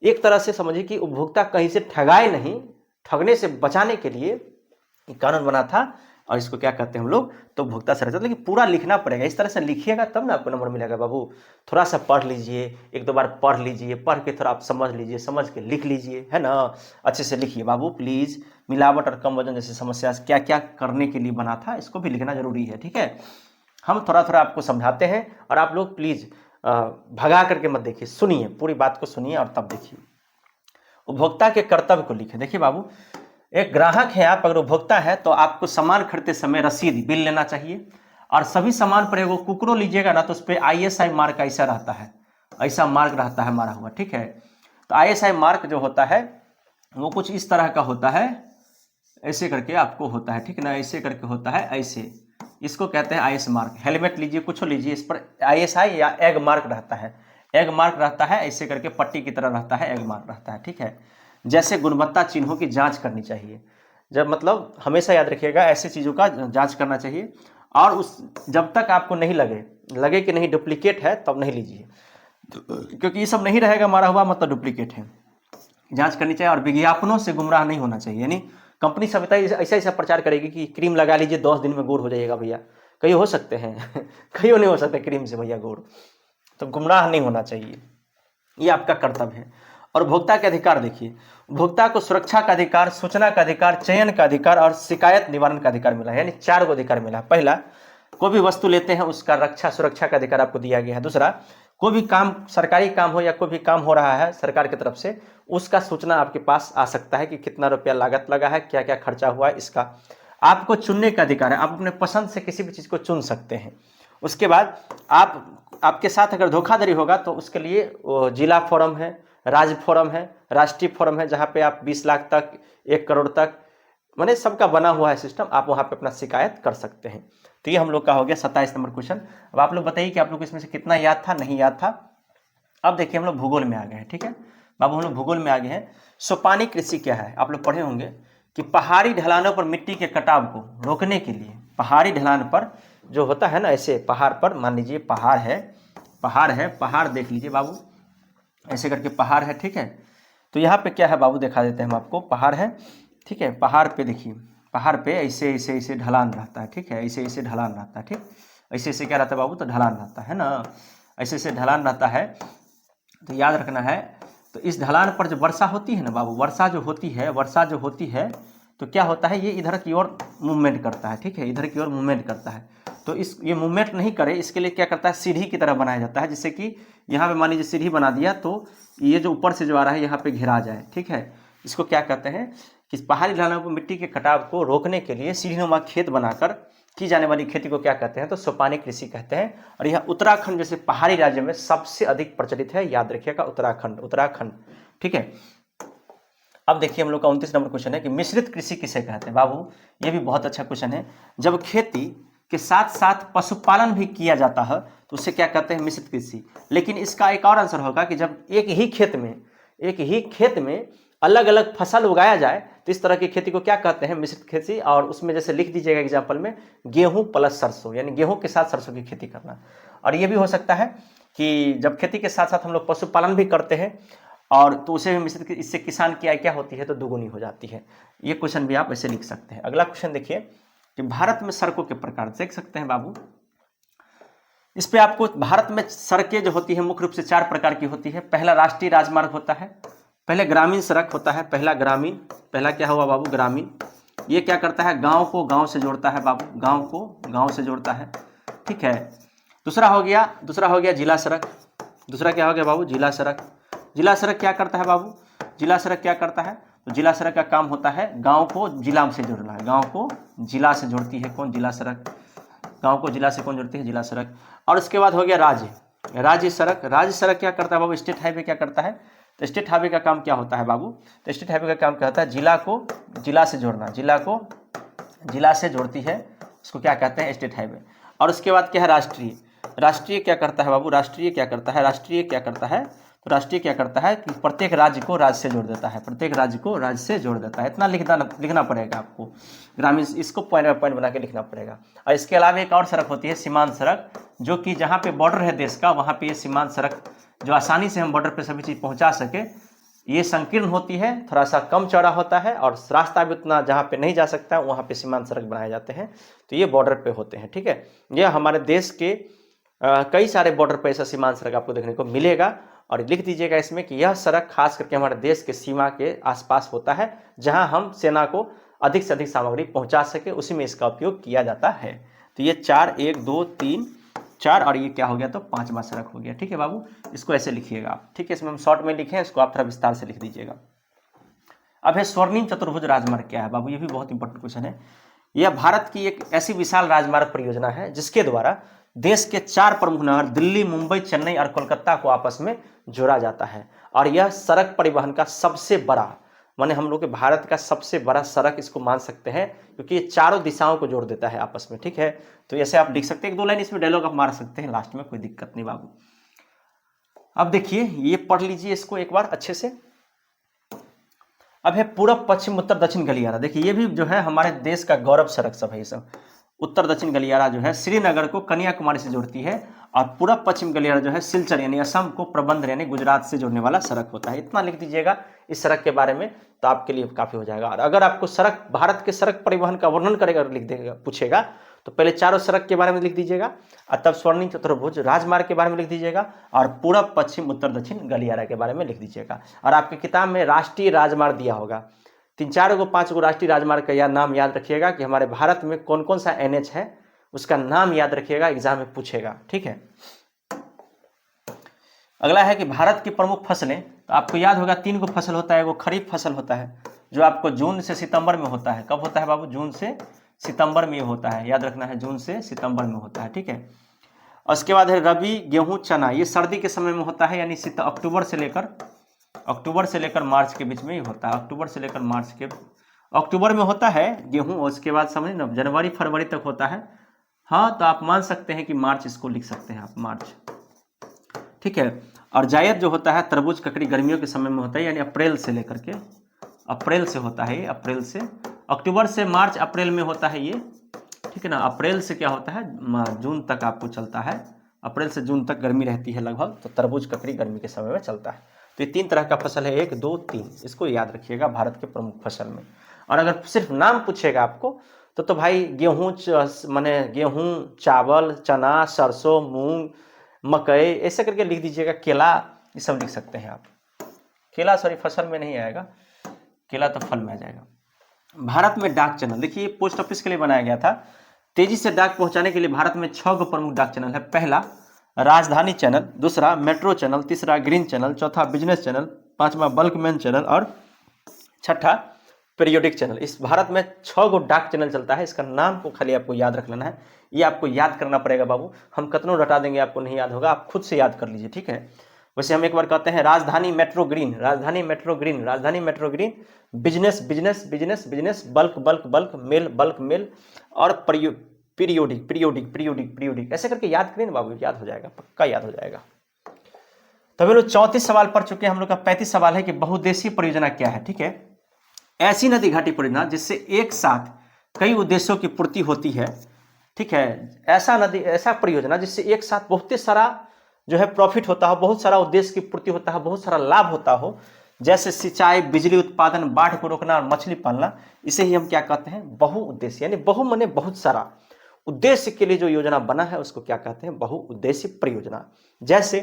एक तरह से समझिए कि उपभोक्ता कहीं से ठगाए नहीं, ठगने से बचाने के लिए कानून बना था। और इसको क्या कहते हैं हम लोग, तो उपभोक्ता संरक्षण। लेकिन पूरा लिखना पड़ेगा, इस तरह से लिखिएगा तब ना आपको नंबर मिलेगा बाबू। थोड़ा सा पढ़ लीजिए, एक दो बार पढ़ लीजिए, पढ़ के थोड़ा आप समझ लीजिए, समझ के लिख लीजिए, है ना। अच्छे से लिखिए बाबू प्लीज़। मिलावट और कम वजन जैसी समस्या क्या क्या करने के लिए बना था, इसको भी लिखना जरूरी है, ठीक है। हम थोड़ा थोड़ा आपको समझाते हैं और आप लोग प्लीज़ भगा करके मत देखिए, सुनिए, पूरी बात को सुनिए और तब देखिए। उपभोक्ता के कर्तव्य को लिखे। देखिए बाबू, एक ग्राहक है आप, अगर उपभोक्ता है तो आपको सामान खरीदते समय रसीद, बिल लेना चाहिए। और सभी सामान पर एगो कुकरो लीजिएगा ना तो उस पर ISI मार्क ऐसा रहता है, ऐसा मार्क रहता है मारा हुआ, ठीक है। तो ISI मार्क जो होता है वो कुछ इस तरह का होता है, ऐसे करके आपको होता है, ठीक है ना, ऐसे करके होता है, ऐसे, इसको कहते हैं IS मार्क। हेलमेट लीजिए, कुछ लीजिए, इस पर ISI या एग मार्क रहता है, एग मार्क रहता है, ऐसे करके पट्टी की तरह रहता है, एग मार्क रहता है, ठीक है। जैसे गुणवत्ता चिन्हों की जांच करनी चाहिए, जब मतलब हमेशा याद रखिएगा ऐसे चीज़ों का जांच करना चाहिए। और उस जब तक आपको नहीं लगे कि नहीं डुप्लीकेट है तब नहीं लीजिए, क्योंकि ये सब नहीं रहेगा मारा हुआ मतलब डुप्लीकेट है, जांच करनी चाहिए। और विज्ञापनों से गुमराह नहीं होना चाहिए, यानी कंपनी सब ऐसा ऐसा प्रचार करेगी कि क्रीम लगा लीजिए 10 दिन में गोर हो जाएगा भैया, कई हो सकते हैं कई नहीं हो सकते क्रीम से भैया गोर, तो गुमराह नहीं होना चाहिए, ये आपका कर्तव्य है। और उपभोक्ता के अधिकार देखिए, उपभोक्ता को सुरक्षा का अधिकार, सूचना का अधिकार, चयन का अधिकार और शिकायत निवारण का अधिकार मिला है, यानी 4 अधिकार मिला। पहला, कोई भी वस्तु लेते हैं उसका रक्षा सुरक्षा का अधिकार आपको दिया गया है। दूसरा, कोई भी काम, सरकारी काम हो या कोई भी काम हो रहा है सरकार की तरफ से, उसका सूचना आपके पास आ सकता है कि कितना रुपया लागत लगा है, क्या क्या खर्चा हुआ है, इसका आपको चुनने का अधिकार है, आप अपने पसंद से किसी भी चीज़ को चुन सकते हैं। उसके बाद आपके साथ अगर धोखाधड़ी होगा तो उसके लिए जिला फोरम है, राज्य फोरम है, राष्ट्रीय फोरम है, जहाँ पे आप 20 लाख तक, 1 करोड़ तक, माने सबका बना हुआ है सिस्टम, आप वहाँ पे अपना शिकायत कर सकते हैं। तो ये हम लोग का हो गया 27 नंबर क्वेश्चन। अब आप लोग बताइए कि आप लोग इसमें से कितना याद था, नहीं याद था। अब देखिए हम लोग भूगोल में आ गए हैं, ठीक है बाबू, हम लोग भूगोल में आ गए हैं। सोपानी कृषि क्या है, आप लोग पढ़े होंगे कि पहाड़ी ढलानों पर मिट्टी के कटाव को रोकने के लिए, पहाड़ी ढलान पर जो होता है ना, ऐसे पहाड़ पर, मान लीजिए पहाड़ है, पहाड़ देख लीजिए बाबू, ऐसे करके पहाड़ है, ठीक है। तो यहाँ पे क्या है बाबू, दिखा देते हैं हम आपको, पहाड़ है, ठीक है। पहाड़ पे देखिए, पहाड़ पे ऐसे ऐसे ऐसे ढलान रहता है, ठीक है, ऐसे ऐसे ढलान रहता है, ठीक, ऐसे ऐसे क्या रहता है बाबू, तो ढलान रहता है ना, ऐसे ऐसे ढलान रहता है। तो याद रखना है, तो इस ढलान पर जो वर्षा होती है ना बाबू, वर्षा जो होती है तो क्या होता है, ये इधर की ओर मूवमेंट करता है, ठीक है, इधर की ओर मूवमेंट करता है। तो ये मूवमेंट नहीं करे, इसके लिए क्या करता है, सीढ़ी की तरह बनाया जाता है, जिससे कि यहाँ पे मान लीजिए सीढ़ी बना दिया तो ये जो ऊपर से जो आ रहा है यहाँ पे घिरा जाए, ठीक है। इसको क्या कहते हैं कि पहाड़ी ढलानों पर मिट्टी के कटाव को रोकने के लिए सीढ़ीनुमा खेत बनाकर की जाने वाली खेती को क्या कहते हैं, तो सोपानी कृषि कहते हैं। और यह उत्तराखंड जैसे पहाड़ी राज्य में सबसे अधिक प्रचलित है, याद रखिएगा उत्तराखंड, ठीक है। अब देखिए हम लोग का 29 नंबर क्वेश्चन है कि मिश्रित कृषि किसे कहते हैं। बाबू ये भी बहुत अच्छा क्वेश्चन है। जब खेती के साथ साथ पशुपालन भी किया जाता है तो उसे क्या कहते हैं, मिश्रित कृषि। लेकिन इसका एक और आंसर होगा कि जब एक ही खेत में अलग अलग फसल उगाया जाए तो इस तरह की खेती को क्या कहते हैं, मिश्रित खेती। और उसमें जैसे लिख दीजिएगा एग्जाम्पल में, गेहूं प्लस सरसों, यानी गेहूं के साथ सरसों की खेती करना। और ये भी हो सकता है कि जब खेती के साथ साथ हम लोग पशुपालन भी करते हैं और तो उसे भी मिश्रित, इससे किसान की आय क्या होती है, तो दुगुनी हो जाती है। ये क्वेश्चन भी आप ऐसे लिख सकते हैं। अगला क्वेश्चन देखिए कि भारत में सड़कों के प्रकार देख सकते हैं बाबू। इस पे आपको भारत में सड़कें जो होती है मुख्य रूप से 4 प्रकार की होती है। पहला राष्ट्रीय राजमार्ग होता है, पहले ग्रामीण सड़क होता है, पहला क्या हुआ बाबू, ग्रामीण। ये क्या करता है, गांव को गांव से जोड़ता है बाबू, गांव को गांव से जोड़ता है, ठीक है। दूसरा हो गया जिला सड़क। दूसरा क्या हो गया बाबू, जिला सड़क। जिला सड़क क्या करता है बाबू, जिला सड़क क्या करता है, तो जिला सड़क का काम होता है गांव को जिला से जोड़ना है। गांव को जिला से जोड़ती है कौन, जिला सड़क। गांव को जिला से कौन जोड़ती है, जिला सड़क। और उसके बाद हो गया राज्य सड़क। राज्य सड़क क्या करता है बाबू, स्टेट हाईवे क्या करता है, तो स्टेट हाईवे का काम क्या होता है बाबू, तो स्टेट हाईवे का काम क्या होता है, जिला को जिला से जोड़ना, जिला को जिला से जोड़ती है, उसको क्या कहते हैं, स्टेट हाईवे। और उसके बाद क्या है, राष्ट्रीय क्या करता है बाबू, राष्ट्रीय क्या करता है, तो राष्ट्रीय क्या करता है कि प्रत्येक राज्य को राज्य से जोड़ देता है, प्रत्येक राज्य को राज्य से जोड़ देता है। इतना लिखना पड़ेगा आपको, ग्रामीण, इसको पॉइंट बाय पॉइंट बना के लिखना पड़ेगा। और इसके अलावा एक और सड़क होती है सीमांत सड़क, जो कि जहाँ पे बॉर्डर है देश का, वहाँ पे ये सीमांत सड़क जो आसानी से हम बॉर्डर पे सभी चीज़ पहुँचा सके, ये संकीर्ण होती है, थोड़ा सा कम चौड़ा होता है और रास्ता भी उतना जहाँ पे नहीं जा सकता वहाँ पे सीमांत सड़क बनाए जाते हैं, तो ये बॉर्डर पे होते हैं, ठीक है। ये हमारे देश के कई सारे बॉर्डर पे ऐसा सीमांत सड़क आपको देखने को मिलेगा। और लिख दीजिएगा इसमें कि यह सड़क खास करके हमारे देश के सीमा के आसपास होता है, जहां हम सेना को अधिक से अधिक सामग्री पहुंचा सके, उसी में इसका उपयोग किया जाता है। तो ये 4, 1, 2, 3, 4 और ये क्या हो गया, तो 5वां सड़क हो गया, ठीक है बाबू। इसको ऐसे लिखिएगा आप, ठीक है। इसमें हम शॉर्ट में लिखे, इसको आप थोड़ा विस्तार से लिख दीजिएगा। अब है स्वर्णिम चतुर्भुज राजमार्ग क्या है बाबू, ये भी बहुत इंपॉर्टेंट क्वेश्चन है। यह भारत की एक ऐसी विशाल राजमार्ग परियोजना है जिसके द्वारा देश के 4 प्रमुख नगर दिल्ली, मुंबई, चेन्नई और कोलकाता को आपस में जोड़ा जाता है। और यह सड़क परिवहन का सबसे बड़ा, माने हम लोग के भारत का सबसे बड़ा सड़क इसको मान सकते हैं, क्योंकि ये चारों दिशाओं को जोड़ देता है आपस में, ठीक है। तो ऐसे आप लिख सकते हैं, 1-2 लाइन इसमें डायलॉग आप मार सकते हैं लास्ट में, कोई दिक्कत नहीं बाबू। अब देखिए ये पढ़ लीजिए इसको एक बार अच्छे से। अब है पूरब, पश्चिम, उत्तर, दक्षिण गलियारा। देखिए ये भी जो है हमारे देश का गौरव सड़क सब है ये सब। उत्तर दक्षिण गलियारा जो है श्रीनगर को कन्याकुमारी से जोड़ती है, और पूरब पश्चिम गलियारा जो है सिलचर यानी असम को प्रबंध यानी गुजरात से जोड़ने वाला सड़क होता है। इतना लिख दीजिएगा इस सड़क के बारे में, तो आपके लिए काफ़ी हो जाएगा। और अगर आपको सड़क, भारत के सड़क परिवहन का वर्णन करेगा, लिख देगा, पूछेगा, तो पहले चारों सड़क के बारे में लिख दीजिएगा, और तब स्वर्णिम चतुर्भुज राजमार्ग के बारे में लिख दीजिएगा, और पूरब, पश्चिम, उत्तर, दक्षिण गलियारा के बारे में लिख दीजिएगा। और आपके किताब में राष्ट्रीय राजमार्ग दिया होगा, 3-4 गो 5 गो राष्ट्रीय राजमार्ग का नाम याद रखिएगा कि हमारे भारत में कौन कौन सा NH है, उसका नाम याद रखिएगा, एग्जाम में पूछेगा, ठीक है। अगला है कि भारत की प्रमुख फसलें, तो आपको याद होगा 3 गो फसल होता है। वो खरीफ फसल होता है जो आपको जून से सितंबर में होता है। कब होता है बाबू, जून से सितंबर में होता है, याद रखना है, जून से सितंबर में होता है, ठीक है। और उसके बाद है रबी, गेहूं, चना, ये सर्दी के समय में होता है, यानी अक्टूबर से लेकर मार्च के बीच में ही होता है। अक्टूबर से लेकर मार्च के, अक्टूबर में होता है गेहूं, और उसके बाद समझ ना जनवरी फरवरी तक होता है। हाँ, तो आप मान सकते हैं कि मार्च, इसको लिख सकते हैं आप, मार्च, ठीक है। और जायद जो होता है तरबूज, ककड़ी, गर्मियों के समय में होता है, यानी अप्रैल से लेकर के, अप्रैल से होता है ये, अप्रैल से, अक्टूबर से मार्च अप्रैल में होता है ये, ठीक है ना। अप्रैल से क्या होता है, जून तक आपको चलता है, अप्रैल से जून तक गर्मी रहती है लगभग, तो तरबूज, ककड़ी गर्मी के समय में चलता है। तो ये 3 तरह का फसल है, 1, 2, 3, इसको याद रखिएगा भारत के प्रमुख फसल में। और अगर सिर्फ नाम पूछेगा आपको तो भाई गेहूँ, माने गेहूँ, चावल, चना, सरसों, मूंग, मकई, ऐसे करके लिख दीजिएगा। केला, ये सब लिख सकते हैं आप। केला सॉरी फसल में नहीं आएगा, केला तो फल में आ जाएगा। भारत में डाक चैनल, देखिए पोस्ट ऑफिस के लिए बनाया गया था। तेजी से डाक पहुंचाने के लिए भारत में 6 गो प्रमुख डाक चैनल है। पहला राजधानी चैनल, दूसरा मेट्रो चैनल, तीसरा ग्रीन चैनल, चौथा बिजनेस चैनल, 5वां बल्कमैन चैनल और 6ठा पीरियोडिक चैनल। इस भारत में 6 गो डाक चैनल चलता है। इसका नाम को खाली आपको याद रख लेना है, ये आपको याद करना पड़ेगा बाबू। हम कतनों रटा देंगे, आपको नहीं याद होगा, आप खुद से याद कर लीजिए, ठीक है। वैसे हम एक बार कहते हैं राजधानी मेट्रो ग्रीन, राजधानी मेट्रो ग्रीन, राजधानी metro green, business business business business, bulk bulk bulk, mail bulk mail, और पीरियोडिक पीरियोडिक पीरियोडिक पीरियोडिक, ऐसे करके याद करें बाबू, याद हो जाएगा, पक्का याद हो जाएगा। तो हम लोग 34 सवाल पढ़ चुके हैं। हम लोग का 35 सवाल है कि बहुउद्देशीय परियोजना क्या है। ठीक है, ऐसी नदी घाटी परियोजना जिससे एक साथ कई उद्देश्यों की पूर्ति होती है। ठीक है, ऐसा परियोजना जिससे एक साथ बहुत सारा जो है प्रॉफिट होता हो, बहुत सारा उद्देश्य की पूर्ति होता है, बहुत सारा लाभ होता हो, जैसे सिंचाई, बिजली उत्पादन, बाढ़ को रोकना और मछली पालना। इसे ही हम क्या कहते हैं, बहुउद्देश्य, यानी बहु माने बहुत सारा उद्देश्य के लिए जो योजना बना है उसको क्या कहते हैं, बहुउद्देश्य परियोजना। जैसे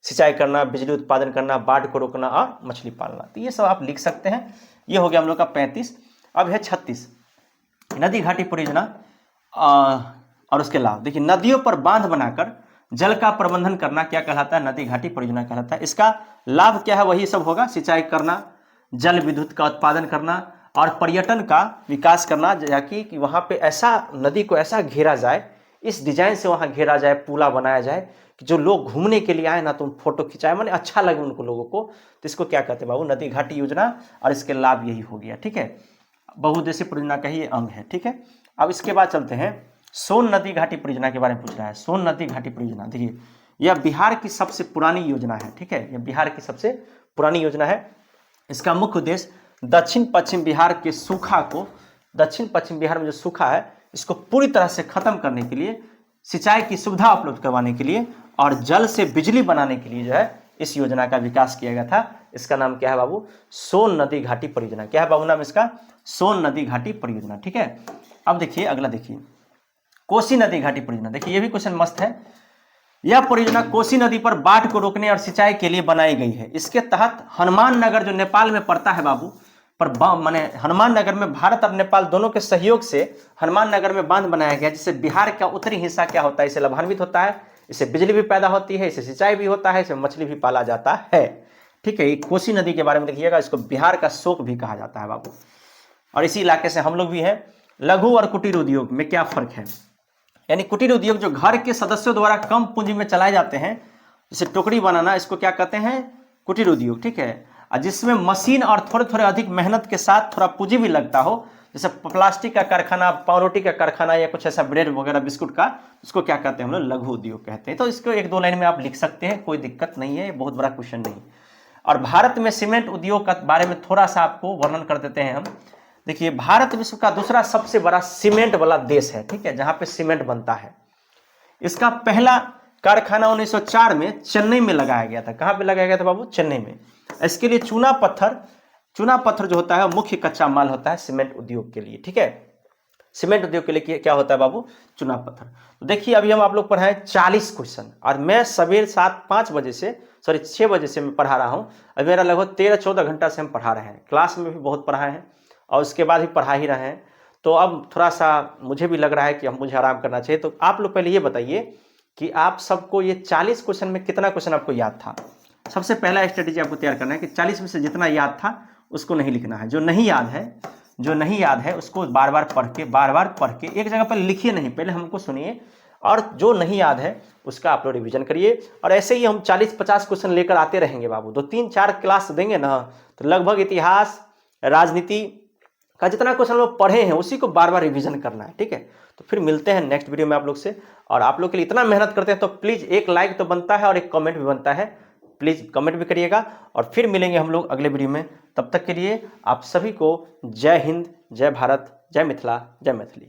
सिंचाई करना, बिजली उत्पादन करना, बाढ़ को रोकना और मछली पालना। तो ये सब आप लिख सकते हैं। ये हो गया हम लोग का 35। अब है 36, नदी घाटी परियोजना और उसके लाभ। देखिए, नदियों पर बांध बनाकर जल का प्रबंधन करना क्या कहलाता है, नदी घाटी परियोजना कहलाता है। इसका लाभ क्या है, वही सब होगा, सिंचाई करना, जल विद्युत का उत्पादन करना और पर्यटन का विकास करना, जाकि कि वहाँ पे ऐसा नदी को ऐसा घेरा जाए, इस डिजाइन से वहाँ घेरा जाए, पुला बनाया जाए कि जो लोग घूमने के लिए आए ना तो फोटो खिंचाए, माने अच्छा लगे उनको लोगों को। तो इसको क्या कहते हैं बाबू, नदी घाटी योजना, और इसके लाभ यही हो गया। ठीक है, बहुउद्देशीय परियोजना का ही ये अंग है। ठीक है, अब इसके बाद चलते हैं सोन नदी घाटी परियोजना के बारे में पूछ रहा है। सोन नदी घाटी परियोजना, देखिए यह बिहार की सबसे पुरानी योजना है। ठीक है, यह बिहार की सबसे पुरानी योजना है। इसका मुख्य उद्देश्य दक्षिण पश्चिम बिहार के सूखा को, दक्षिण पश्चिम बिहार में जो सूखा है इसको पूरी तरह से खत्म करने के लिए, सिंचाई की सुविधा उपलब्ध करवाने के लिए और जल से बिजली बनाने के लिए जो है इस योजना का विकास किया गया था। इसका नाम क्या है बाबू, सोन नदी घाटी परियोजना। क्या है बाबू नाम इसका, सोन नदी घाटी परियोजना। ठीक है, अब देखिए अगला, देखिए कोसी नदी घाटी परियोजना। देखिए ये भी क्वेश्चन मस्त है। यह परियोजना कोसी नदी पर बाढ़ को रोकने और सिंचाई के लिए बनाई गई है। इसके तहत हनुमान नगर जो नेपाल में पड़ता है बाबू, पर माने हनुमान नगर में भारत और नेपाल दोनों के सहयोग से हनुमान नगर में बांध बनाया गया, जिससे बिहार का उत्तरी हिस्सा क्या होता है, इसे लाभान्वित होता है, इससे बिजली भी पैदा होती है, इससे सिंचाई भी होता है, इससे मछली भी पाला जाता है। ठीक है, कोसी नदी के बारे में देखिएगा, इसको बिहार का शोक भी कहा जाता है बाबू। और इसी इलाके से हम लोग भी हैं। लघु और कुटीर उद्योग में क्या फर्क है, यानी कुटीर उद्योग जो घर के सदस्यों द्वारा कम पूंजी में चलाए जाते हैं, जैसे टोकरी बनाना, इसको क्या कहते हैं, कुटीर उद्योग। ठीक है, जिसमें मशीन और थोड़े थोड़े अधिक मेहनत के साथ थोड़ा पूंजी भी लगता हो, जैसे प्लास्टिक का कारखाना, पावरोटी का कारखाना या कुछ ऐसा ब्रेड वगैरह बिस्कुट का, उसको क्या कहते हैं हम लोग, लघु उद्योग कहते हैं। तो इसको एक दो लाइन में आप लिख सकते हैं, कोई दिक्कत नहीं है, बहुत बड़ा क्वेश्चन नहीं। और भारत में सीमेंट उद्योग का बारे में थोड़ा सा आपको वर्णन कर देते हैं हम। देखिए, भारत विश्व का दूसरा सबसे बड़ा सीमेंट वाला देश है। ठीक है, जहां पे सीमेंट बनता है। इसका पहला कारखाना 1904 में चेन्नई में लगाया गया था। कहां पे लगाया गया था बाबू, चेन्नई में। इसके लिए चूना पत्थर जो होता है मुख्य कच्चा माल होता है सीमेंट उद्योग के लिए। ठीक है, सीमेंट उद्योग के लिए क्या होता है बाबू, चूना पत्थर। तो देखिए अभी हम आप लोग पढ़ाए 40 क्वेश्चन, और मैं सवेरे 6 बजे से मैं पढ़ा रहा हूं। अभी मेरा लगभग 13-14 घंटा से हम पढ़ा रहे हैं। क्लास में भी बहुत पढ़ाए हैं और उसके बाद भी पढ़ा ही रहे हैं। तो अब थोड़ा सा मुझे भी लग रहा है कि अब मुझे आराम करना चाहिए। तो आप लोग पहले ये बताइए कि आप सबको ये 40 क्वेश्चन में कितना क्वेश्चन आपको याद था। सबसे पहला स्ट्रेटेजी आपको तैयार करना है कि 40 में से जितना याद था उसको नहीं लिखना है। जो नहीं याद है उसको बार बार पढ़ के एक जगह पर लिखिए नहीं, पहले हमको सुनिए, और जो नहीं याद है उसका आप लोग रिविजन करिए। और ऐसे ही हम 40-50 क्वेश्चन लेकर आते रहेंगे बाबू। 2-3-4 क्लास देंगे ना, तो लगभग इतिहास, राजनीति का जितना क्वेश्चन लोग पढ़े हैं उसी को बार बार रिवीजन करना है। ठीक है, तो फिर मिलते हैं नेक्स्ट वीडियो में आप लोग से। और आप लोग के लिए इतना मेहनत करते हैं तो प्लीज़ एक लाइक तो बनता है और एक कमेंट भी बनता है। प्लीज़ कमेंट भी करिएगा, और फिर मिलेंगे हम लोग अगले वीडियो में। तब तक के लिए आप सभी को जय हिंद, जय भारत, जय मिथिला, जय मैथिली।